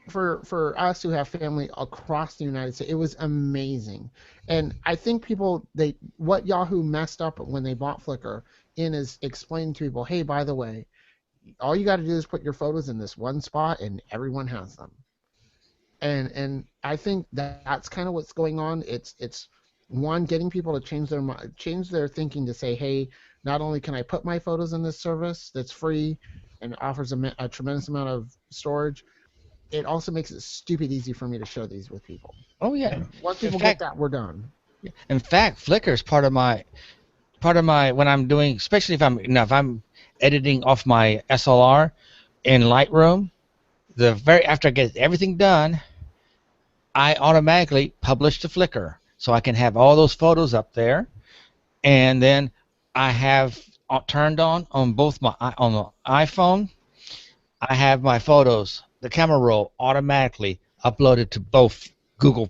for us who have family across the United States, it was amazing. And I think what Yahoo messed up when they bought Flickr is explaining to people, hey, by the way, all you got to do is put your photos in this one spot, and everyone has them. And I think that's kind of what's going on. It's one, getting people to change their thinking to say, hey, not only can I put my photos in this service that's free and offers a tremendous amount of storage, it also makes it stupid easy for me to share these with people. Oh yeah. Once people get that, we're done. In fact, Flickr is part of my when I'm doing, especially if I'm editing off my SLR in Lightroom, after I get everything done, I automatically publish to Flickr, so I can have all those photos up there, and then I have turned on both on the iPhone. I have my photos, the camera roll, automatically uploaded to both Google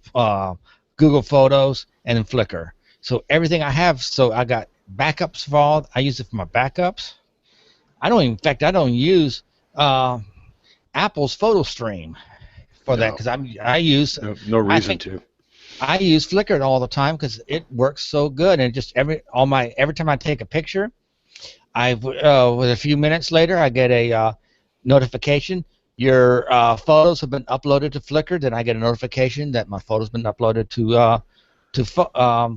Photos and Flickr. So everything I have, so I got backups for all. I use it for my backups. I don't use Apple's photo stream for that, because I use no reason to. I use Flickr all the time because it works so good, and just every time I take a picture, with a few minutes later I get a notification. Your photos have been uploaded to Flickr. Then I get a notification that my photos been uploaded to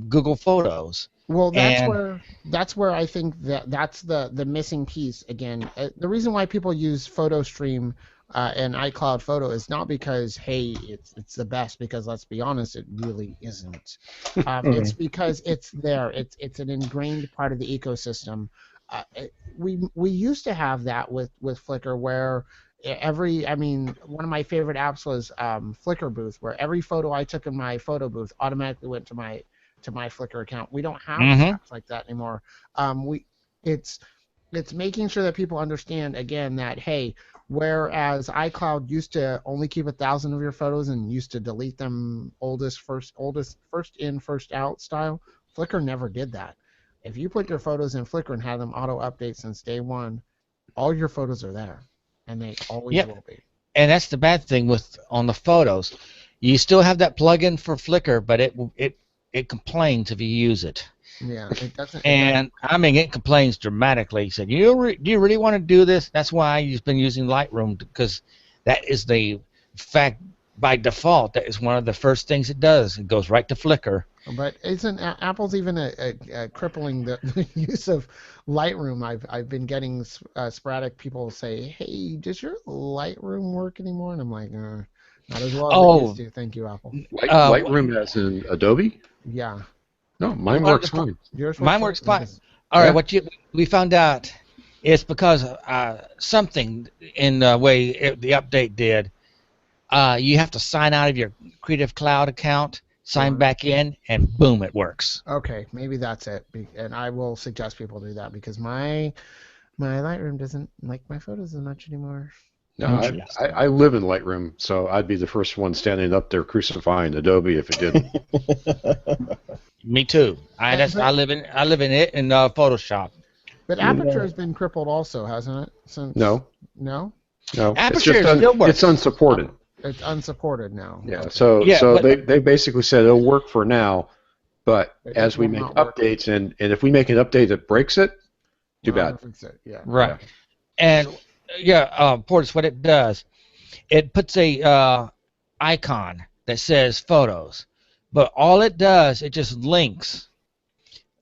Google Photos. Well, that's where I think that's the missing piece again. The reason why people use PhotoStream and iCloud Photo is not because, hey, it's the best, because let's be honest, it really isn't. It's because it's there. It's an ingrained part of the ecosystem. we used to have that with Flickr where one of my favorite apps was Flickr Booth, where every photo I took in my photo booth automatically went to my Flickr account. We don't have apps like that anymore. It's making sure that people understand again that, hey, whereas iCloud used to only keep 1,000 of your photos and used to delete them first in, first out style, Flickr never did that. If you put your photos in Flickr and have them auto update since day one, all your photos are there, and they always will be. And that's the bad thing on the photos. You still have that plugin for Flickr, but it complains if you use it. Yeah, it doesn't. I mean, it complains dramatically. It said, do you really want to do this? That's why I've been using Lightroom, because that is the fact by default. That is one of the first things it does. It goes right to Flickr. But isn't Apple's even crippling the use of Lightroom? I've been getting sporadic people say, "Hey, does your Lightroom work anymore?" And I'm like, not as well as it used to. Thank you, Apple. Lightroom as in Adobe? Yeah. No, mine works fine. Mine works fine. All right, we found out is because something in the way the update did. You have to sign out of your Creative Cloud account, sign back in, and boom, it works. Okay, maybe that's it. And I will suggest people do that because my Lightroom doesn't like my photos as much anymore. No, I live in Lightroom, so I'd be the first one standing up there crucifying Adobe if it didn't. Me too. I live in it in Photoshop. But Aperture has been crippled also, hasn't it? No. Aperture still works. It's unsupported. It's unsupported now. Yeah. So they basically said it'll work for now, but as we make updates and if we make an update that breaks it, too bad. Yeah. Right. And Portis, what it does, it puts a icon that says photos, but all it does, it just links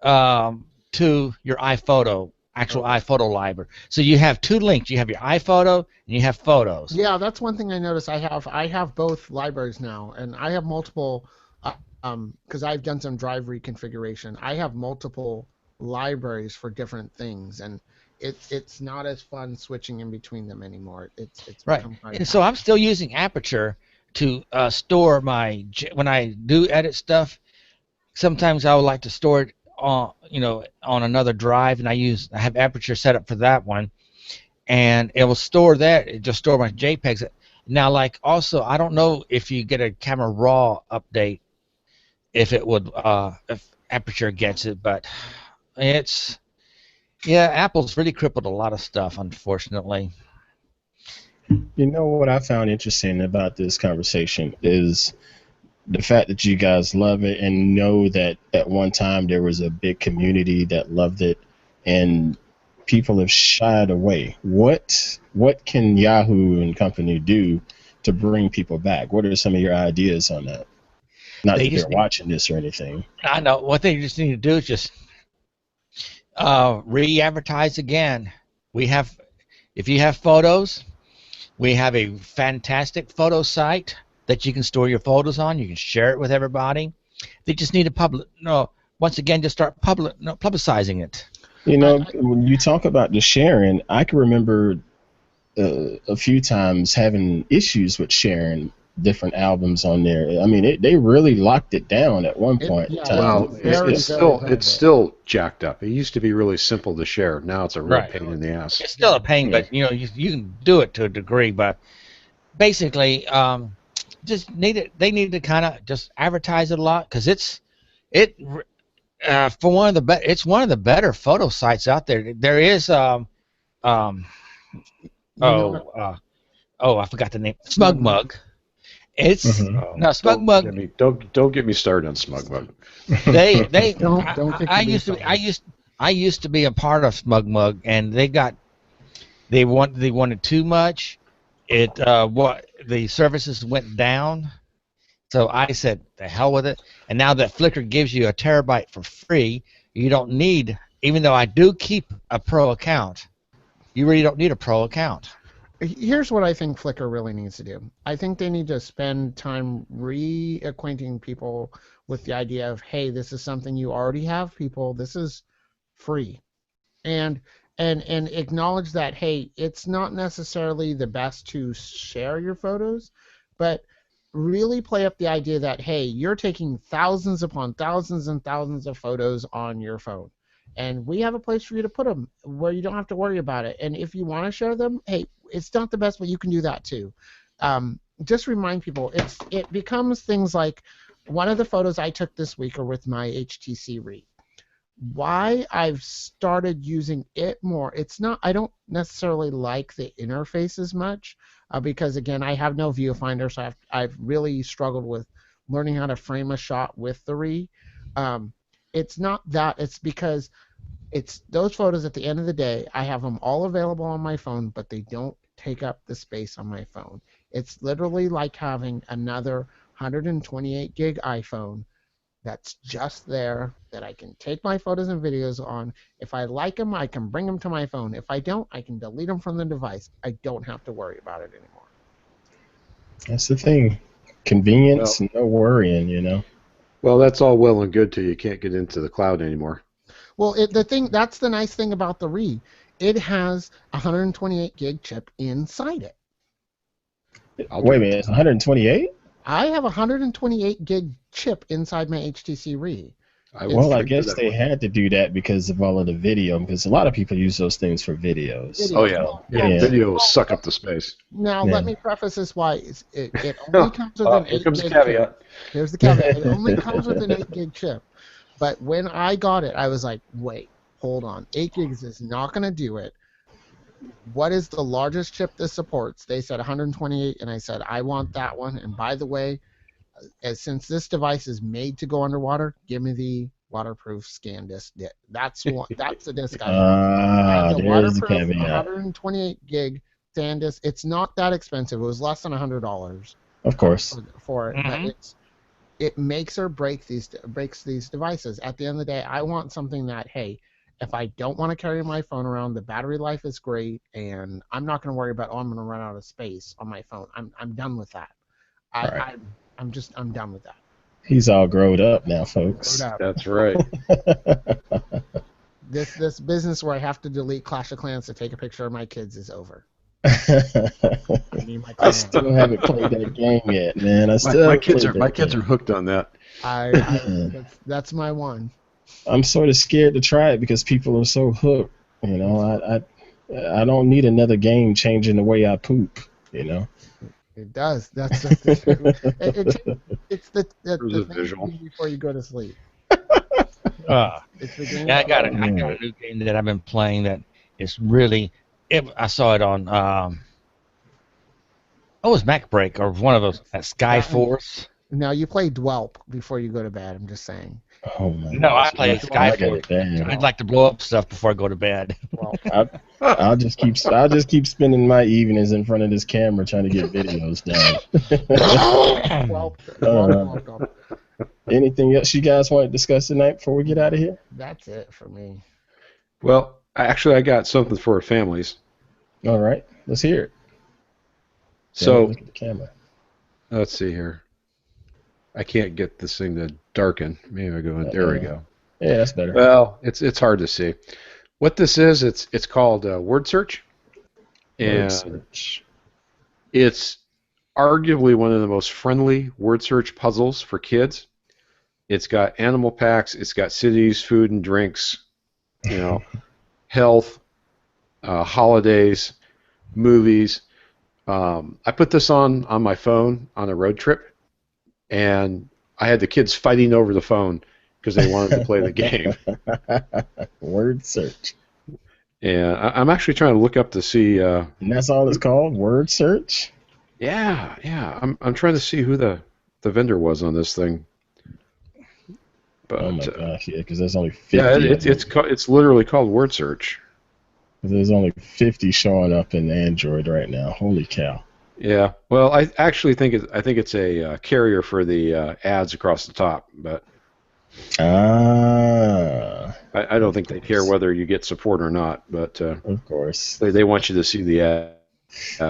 to your iPhoto, iPhoto library. So you have two links. You have your iPhoto and you have photos. Yeah, that's one thing I noticed. I have both libraries now, and I have multiple because I've done some drive reconfiguration. I have multiple libraries for different things, and it's not as fun switching in between them anymore. It's right. And so I'm still using Aperture to store when I do edit stuff. Sometimes I would like to store it on another drive, and I have Aperture set up for that one, and it will store that. It just store my JPEGs. Now, also, I don't know if you get a Camera Raw update, if it would if Aperture gets it, but Apple's really crippled a lot of stuff, unfortunately. You know what I found interesting about this conversation is the fact that you guys love it and know that at one time there was a big community that loved it and people have shied away. What can Yahoo and company do to bring people back? What are some of your ideas on that? Not that they're watching this or anything. I know. What they just need to do is just re-advertise again. If you have photos, we have a fantastic photo site that you can store your photos on. You can share it with everybody. They just need to once again, just start publicizing it. When you talk about the sharing, I can remember a few times having issues with sharing different albums on there. I mean, they really locked it down at one point. It's still jacked up. It used to be really simple to share. Now it's a real pain in the ass. It's still a pain, but you can do it to a degree. But basically, they need to kind of just advertise it a lot because it's one of the better photo sites out there. There is I forgot the name. SmugMug. It's SmugMug. Don't get me started on SmugMug. I used to be a part of SmugMug, and they wanted too much. The services went down, so I said the hell with it. And now that Flickr gives you a terabyte for free, you don't need. Even though I do keep a pro account, you really don't need a pro account. Here's what I think Flickr really needs to do. I think they need to spend time reacquainting people with the idea of, hey, this is something you already have, people. This is free. And and acknowledge that, hey, it's not necessarily the best to share your photos, but really play up the idea that, hey, you're taking thousands upon thousands and thousands of photos on your phone, and we have a place for you to put them where you don't have to worry about it. And if you want to share them, hey, it's not the best, but you can do that too. Just remind people, it becomes things like, one of the photos I took this week are with my HTC Re. Why I've started using it more, I don't necessarily like the interface as much, because again, I have no viewfinder, so I've really struggled with learning how to frame a shot with the Re. It's not that, it's because it's those photos at the end of the day, I have them all available on my phone, but they don't take up the space on my phone. It's literally like having another 128 gig iPhone that's just there, that I can take my photos and videos on. If I like them, I can bring them to my phone. If I don't, I can delete them from the device. I don't have to worry about it anymore. That's the thing. Convenience, no worrying, you know. Well, that's all well and good till you can't get into the cloud anymore. Well, that's the nice thing about the Re. It has a 128 gig chip inside it. Wait a minute, it's 128? I have a 128 gig chip inside my HTC Re. Well, I guess they had to do that because of all of the video, because a lot of people use those things for videos. Oh, yeah. Video will suck up the space. Now, let me preface this why. It only comes with an 8 gig chip. Here's the caveat. It only comes with an 8 gig chip. But when I got it, I was like, wait, hold on. 8 gigs is not going to do it. What is the largest chip this supports? They said 128, and I said, I want that one. And by the way, since this device is made to go underwater, give me the waterproof scan disc. That's the disc I have. The waterproof 128 gig SanDisk. It's not that expensive. It was less than $100. Of course. For it, Mm-hmm. but it makes or breaks these devices. At the end of the day, I want something that, hey, if I don't want to carry my phone around, the battery life is great, and I'm not going to worry about, I'm going to run out of space on my phone. I'm done with that. I'm done with that. He's all grown up now, folks. That's right. This business where I have to delete Clash of Clans to take a picture of my kids is over. I still haven't played that game yet, man. My kids are hooked on that. That's my one. I'm sort of scared to try it because people are so hooked. You know, I don't need another game changing the way I poop. You know. It does. That's it's the thing visual before you go to sleep. It's the game. Yeah, I got a new game that I've been playing that is really. I saw it on. It was MacBreak or one of those at Skyforce. Now you play Dwelp before you go to bed. I'm just saying. Oh my no, I play Skyforce. I'd like to blow up stuff before I go to bed. Well, I'll just keep spending my evenings in front of this camera trying to get videos done. Anything else you guys want to discuss tonight before we get out of here? That's it for me. Well, actually, I got something for families. All right, let's hear it. So, look at the camera. Let's see here. I can't get this thing to darken. Maybe I go. There we go. Yeah, that's better. Well, it's hard to see. What this is, it's called word search, and it's arguably one of the most friendly word search puzzles for kids. It's got animal packs. It's got cities, food and drinks, health, holidays, movies. I put this on my phone on a road trip, and I had the kids fighting over the phone because they wanted to play the game. Word search. And I'm actually trying to look up to see. And that's all it's called, word search. Yeah. I'm trying to see who the vendor was on this thing. But, oh my gosh, yeah, because there's only 50. Yeah, it's literally called word search. There's only 50 showing up in Android right now. Holy cow. Yeah. Well, I actually think it's a carrier for the ads across the top, but I don't think they care whether you get support or not. But of course, they want you to see the ad.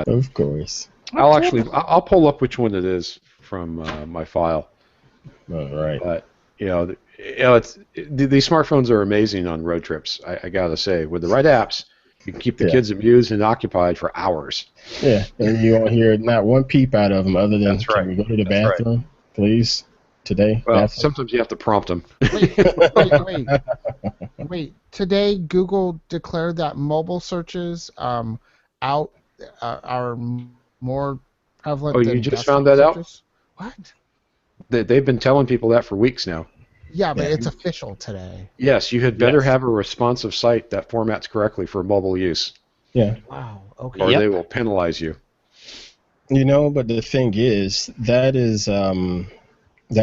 Of course. I'll pull up which one it is from my file. All right. But these smartphones are amazing on road trips. I gotta say, with the right apps, You can keep the kids amused and occupied for hours. Yeah, and you won't hear not one peep out of them other than, That's right. Can we go to the bathroom, please, today? Well, bathroom? sometimes you have to prompt them. Wait. Today, Google declared that mobile searches out are more prevalent Oh, than you just desktop found that searches? out? What? They've been telling people that for weeks now. Yeah, but it's official today. Yes, you had better have a responsive site that formats correctly for mobile use. Yeah. Wow. Okay. Or they will penalize you. You know, but the thing is, that's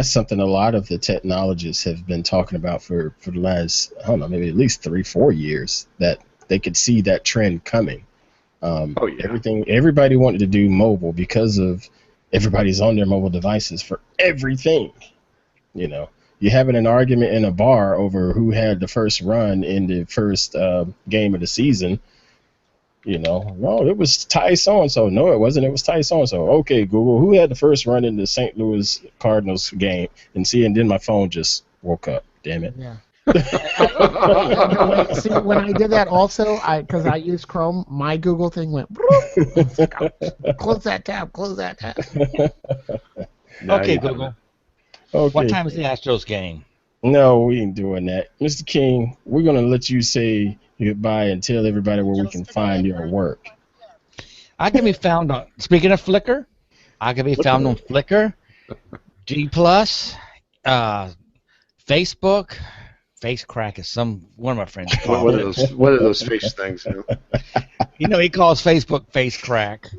something a lot of the technologists have been talking about for the last, I don't know, maybe at least 3-4 years, that they could see that trend coming. Everybody wanted to do mobile because of everybody's on their mobile devices for everything. You know, you're having an argument in a bar over who had the first run in the first game of the season. You know, no, it was Ty so-and-so. No, it wasn't. It was Ty so-and-so. Okay, Google, who had the first run in the St. Louis Cardinals game? And then my phone just woke up. Damn it. Yeah. See, when I did that also, because I use Chrome, my Google thing went, close that tab. Okay, Google. Okay. What time is the Astros game? No, we ain't doing that. Mr. King, we're going to let you say goodbye and tell everybody where we can find your work. I can be found on, speaking of Flickr, I can be found on Flickr, G+, Facebook. Face crack is one of my friends call What are those face things? You know, he calls Facebook face crack.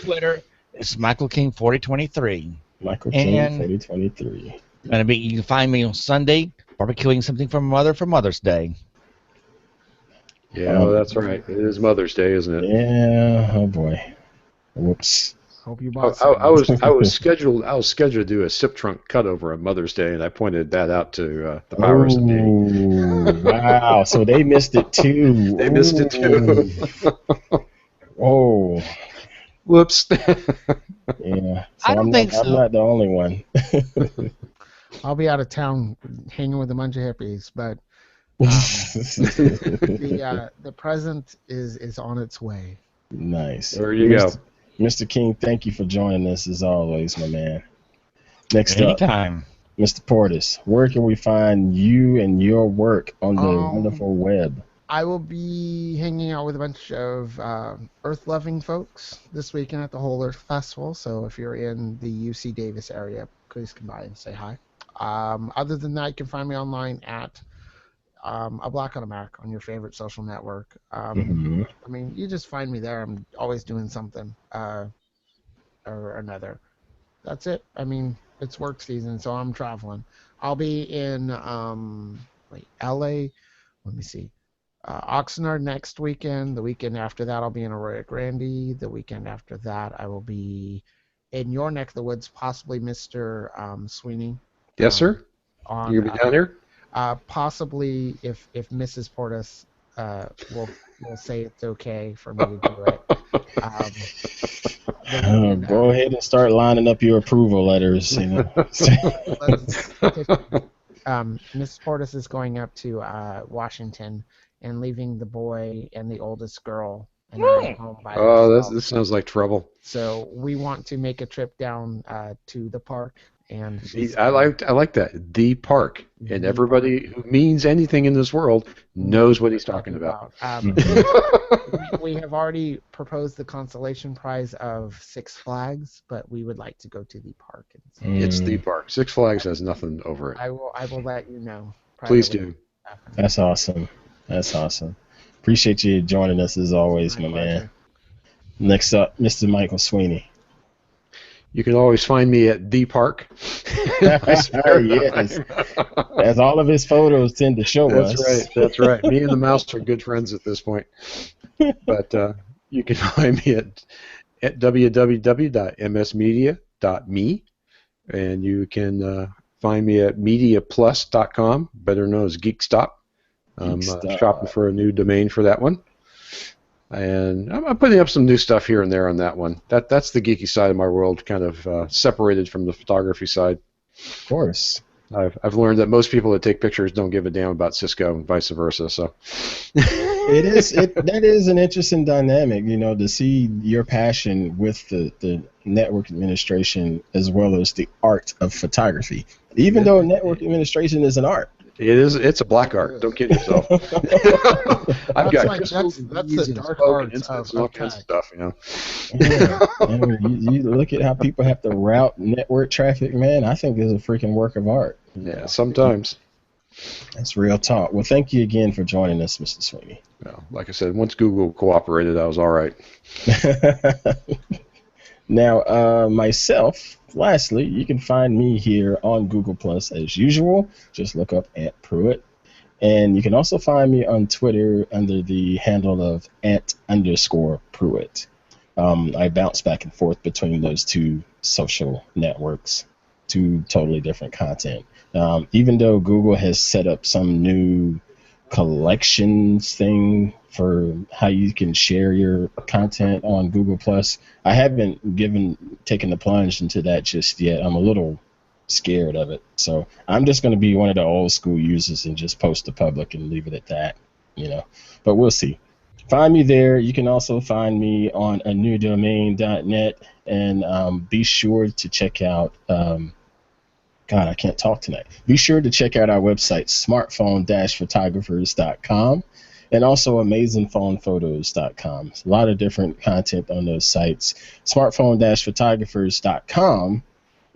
Twitter is Michael King 4023. Michael King 4023. And you can find me on Sunday barbecuing something for my mother for Mother's Day. Yeah, that's right. It is Mother's Day, isn't it? Yeah. Oh boy. Whoops. Hope you bought I was scheduled to do a sip trunk cutover on Mother's Day, and I pointed that out to the powers that be. Wow! So they missed it too. They missed it too. Whoa! Whoops. Yeah. So I don't think so. I'm not the only one. I'll be out of town hanging with a bunch of hippies, but the present is on its way. Nice. There you go. Mr. King, thank you for joining us as always, my man. Next Anytime. up, Mr. Portis, where can we find you and your work on the wonderful web? I will be hanging out with a bunch of Earth-loving folks this weekend at the Whole Earth Festival, so if you're in the UC Davis area, please come by and say hi. Other than that, you can find me online at A Black on America on your favorite social network. I mean, you just find me there. I'm always doing something or another. That's it. I mean, it's work season, so I'm traveling. I'll be in LA. Let me see. Oxnard next weekend. The weekend after that, I'll be in Arroyo Grande. The weekend after that, I will be in your neck of the woods, possibly Mr. Sweeney. Yes, sir. You'll be down here? Possibly if Mrs. Portis will say it's okay for me to do it. Go ahead and start lining up your approval letters. You know. Mrs. Portis is going up to Washington and leaving the boy and the oldest girl and I home by themselves. This sounds like trouble. So we want to make a trip down to the park. And I like that, the park, and everybody who means anything in this world knows what he's talking about. We have already proposed the consolation prize of Six Flags, but we would like to go to the park. It's the park. Six Flags has nothing over it. I will let you know. Please do. That's awesome. Appreciate you joining us as always, my man. Next up, Mr. Michael Sweeney. You can always find me at the park. Yes. As all of his photos tend to show us. That's right. Me and the mouse are good friends at this point. But you can find me at www.msmedia.me, and you can find me at mediaplus.com, better known as GeekStop. I'm shopping for a new domain for that one. And I'm putting up some new stuff here and there on that one. That's the geeky side of my world, kind of separated from the photography side. Of course. I've learned that most people that take pictures don't give a damn about Cisco and vice versa. So. That is an interesting dynamic, to see your passion with the network administration as well as the art of photography. Even though network administration is an art. It is. It's a black art. Don't kid yourself. I've got that's the dark arts of all kinds of stuff. Yeah. I mean, you look at how people have to route network traffic, man. I think it's a freaking work of art. Yeah, sometimes. That's real talk. Well, thank you again for joining us, Mr. Sweeney. Well, like I said, once Google cooperated, I was all right. Now, myself, lastly, you can find me here on Google Plus as usual. Just look up @Pruitt. And you can also find me on Twitter under the handle of @_Pruitt. I bounce back and forth between those two social networks, two totally different content. Even though Google has set up some new collections thing for how you can share your content on Google Plus, I haven't taken the plunge into that just yet. I'm a little scared of it, so I'm just going to be one of the old school users and just post to public and leave it at that, But we'll see. Find me there. You can also find me on anewdomain.net, and be sure to check out. God, I can't talk tonight. Be sure to check out our website, smartphone-photographers.com, and also amazingphonephotos.com. A lot of different content on those sites. Smartphone-photographers.com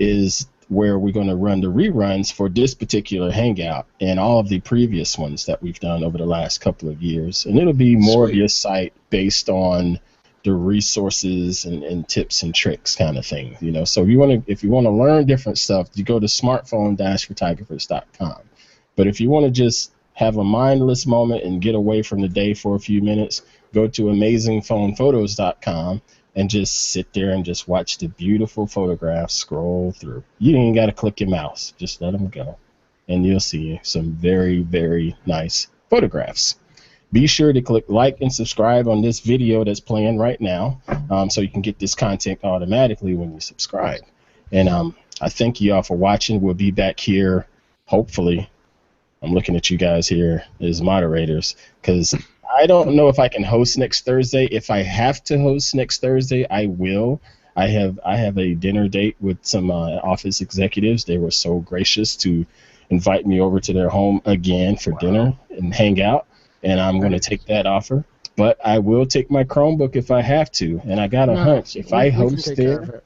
is where we're going to run the reruns for this particular hangout and all of the previous ones that we've done over the last couple of years. And it'll be more of your site based on the resources and tips and tricks kind of thing, So if you want to learn different stuff, you go to smartphone-photographers.com. But if you want to just have a mindless moment and get away from the day for a few minutes, go to amazingphonephotos.com and just sit there and just watch the beautiful photographs scroll through. You ain't got to click your mouse. Just let them go. And you'll see some very, very nice photographs. Be sure to click like and subscribe on this video that's playing right now, so you can get this content automatically when you subscribe. And I thank you all for watching. We'll be back here, hopefully. I'm looking at you guys here as moderators, because I don't know if I can host next Thursday. If I have to host next Thursday, I will. I have a dinner date with some office executives. They were so gracious to invite me over to their home again for dinner and hang out. And I'm going to take that offer. But I will take my Chromebook if I have to. And I got a hunch. If I host there,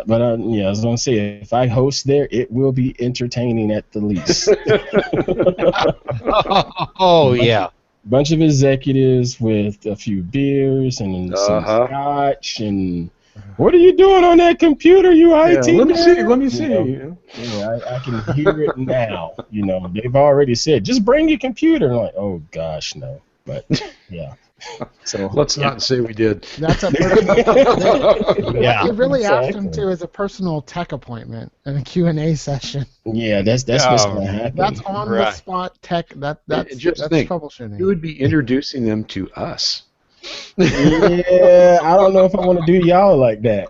but I was going to say, if I host there, it will be entertaining at the least. Yeah. Bunch of executives with a few beers and some scotch and... What are you doing on that computer, you IT? Let me see. I can hear it now. They've already said, just bring your computer. I'm like, oh gosh, no. But yeah. So let's not say we did. That's They really asked him to as a personal tech appointment and a Q&A session. Yeah, that's what's going to happen. That's on the spot tech. That's troubleshooting. You would be introducing them to us. Yeah, I don't know if I want to do y'all like that.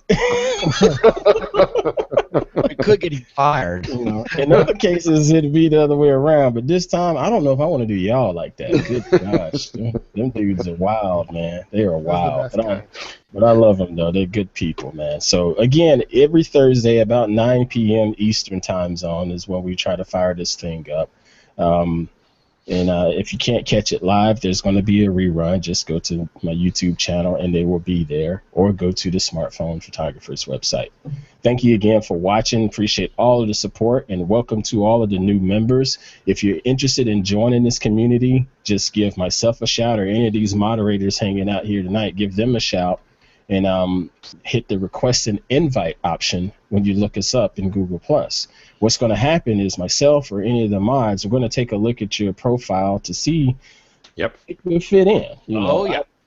We could get him fired. In other cases, it'd be the other way around. But this time, I don't know if I want to do y'all like that. Good gosh, them dudes are wild, man. They are wild. But I love them, though. They're good people, man. So, again, every Thursday about 9 p.m. Eastern time zone is when we try to fire this thing up. And if you can't catch it live, there's going to be a rerun. Just go to my YouTube channel, and they will be there. Or go to the Smartphone Photographers website. Thank you again for watching. Appreciate all of the support, and welcome to all of the new members. If you're interested in joining this community, just give myself a shout, or any of these moderators hanging out here tonight, give them a shout. And hit the request an invite option when you look us up in Google+. What's going to happen is myself or any of the mods are going to take a look at your profile to see if it will fit in.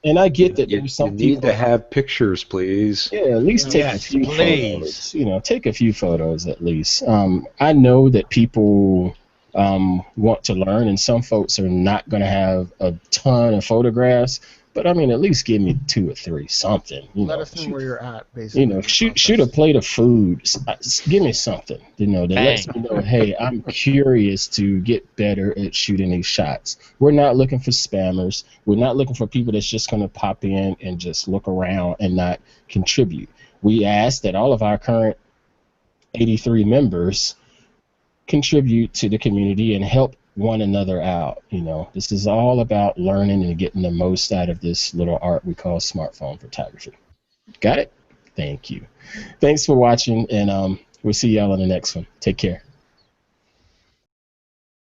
And I get that there's some people... You need to have pictures, please. Yeah, at least take a few photos. Take a few photos at least. I know that people want to learn, and some folks are not going to have a ton of photographs. But I mean, at least give me 2 or 3, something. Let us know where you're at, basically. Shoot a plate of food. Give me something, that lets me know, hey, I'm curious to get better at shooting these shots. We're not looking for spammers. We're not looking for people that's just going to pop in and just look around and not contribute. We ask that all of our current 83 members contribute to the community and help one another out. This is all about learning and getting the most out of this little art we call smartphone photography. Got it? Thank you. Thanks for watching, and we'll see y'all in the next one. Take care.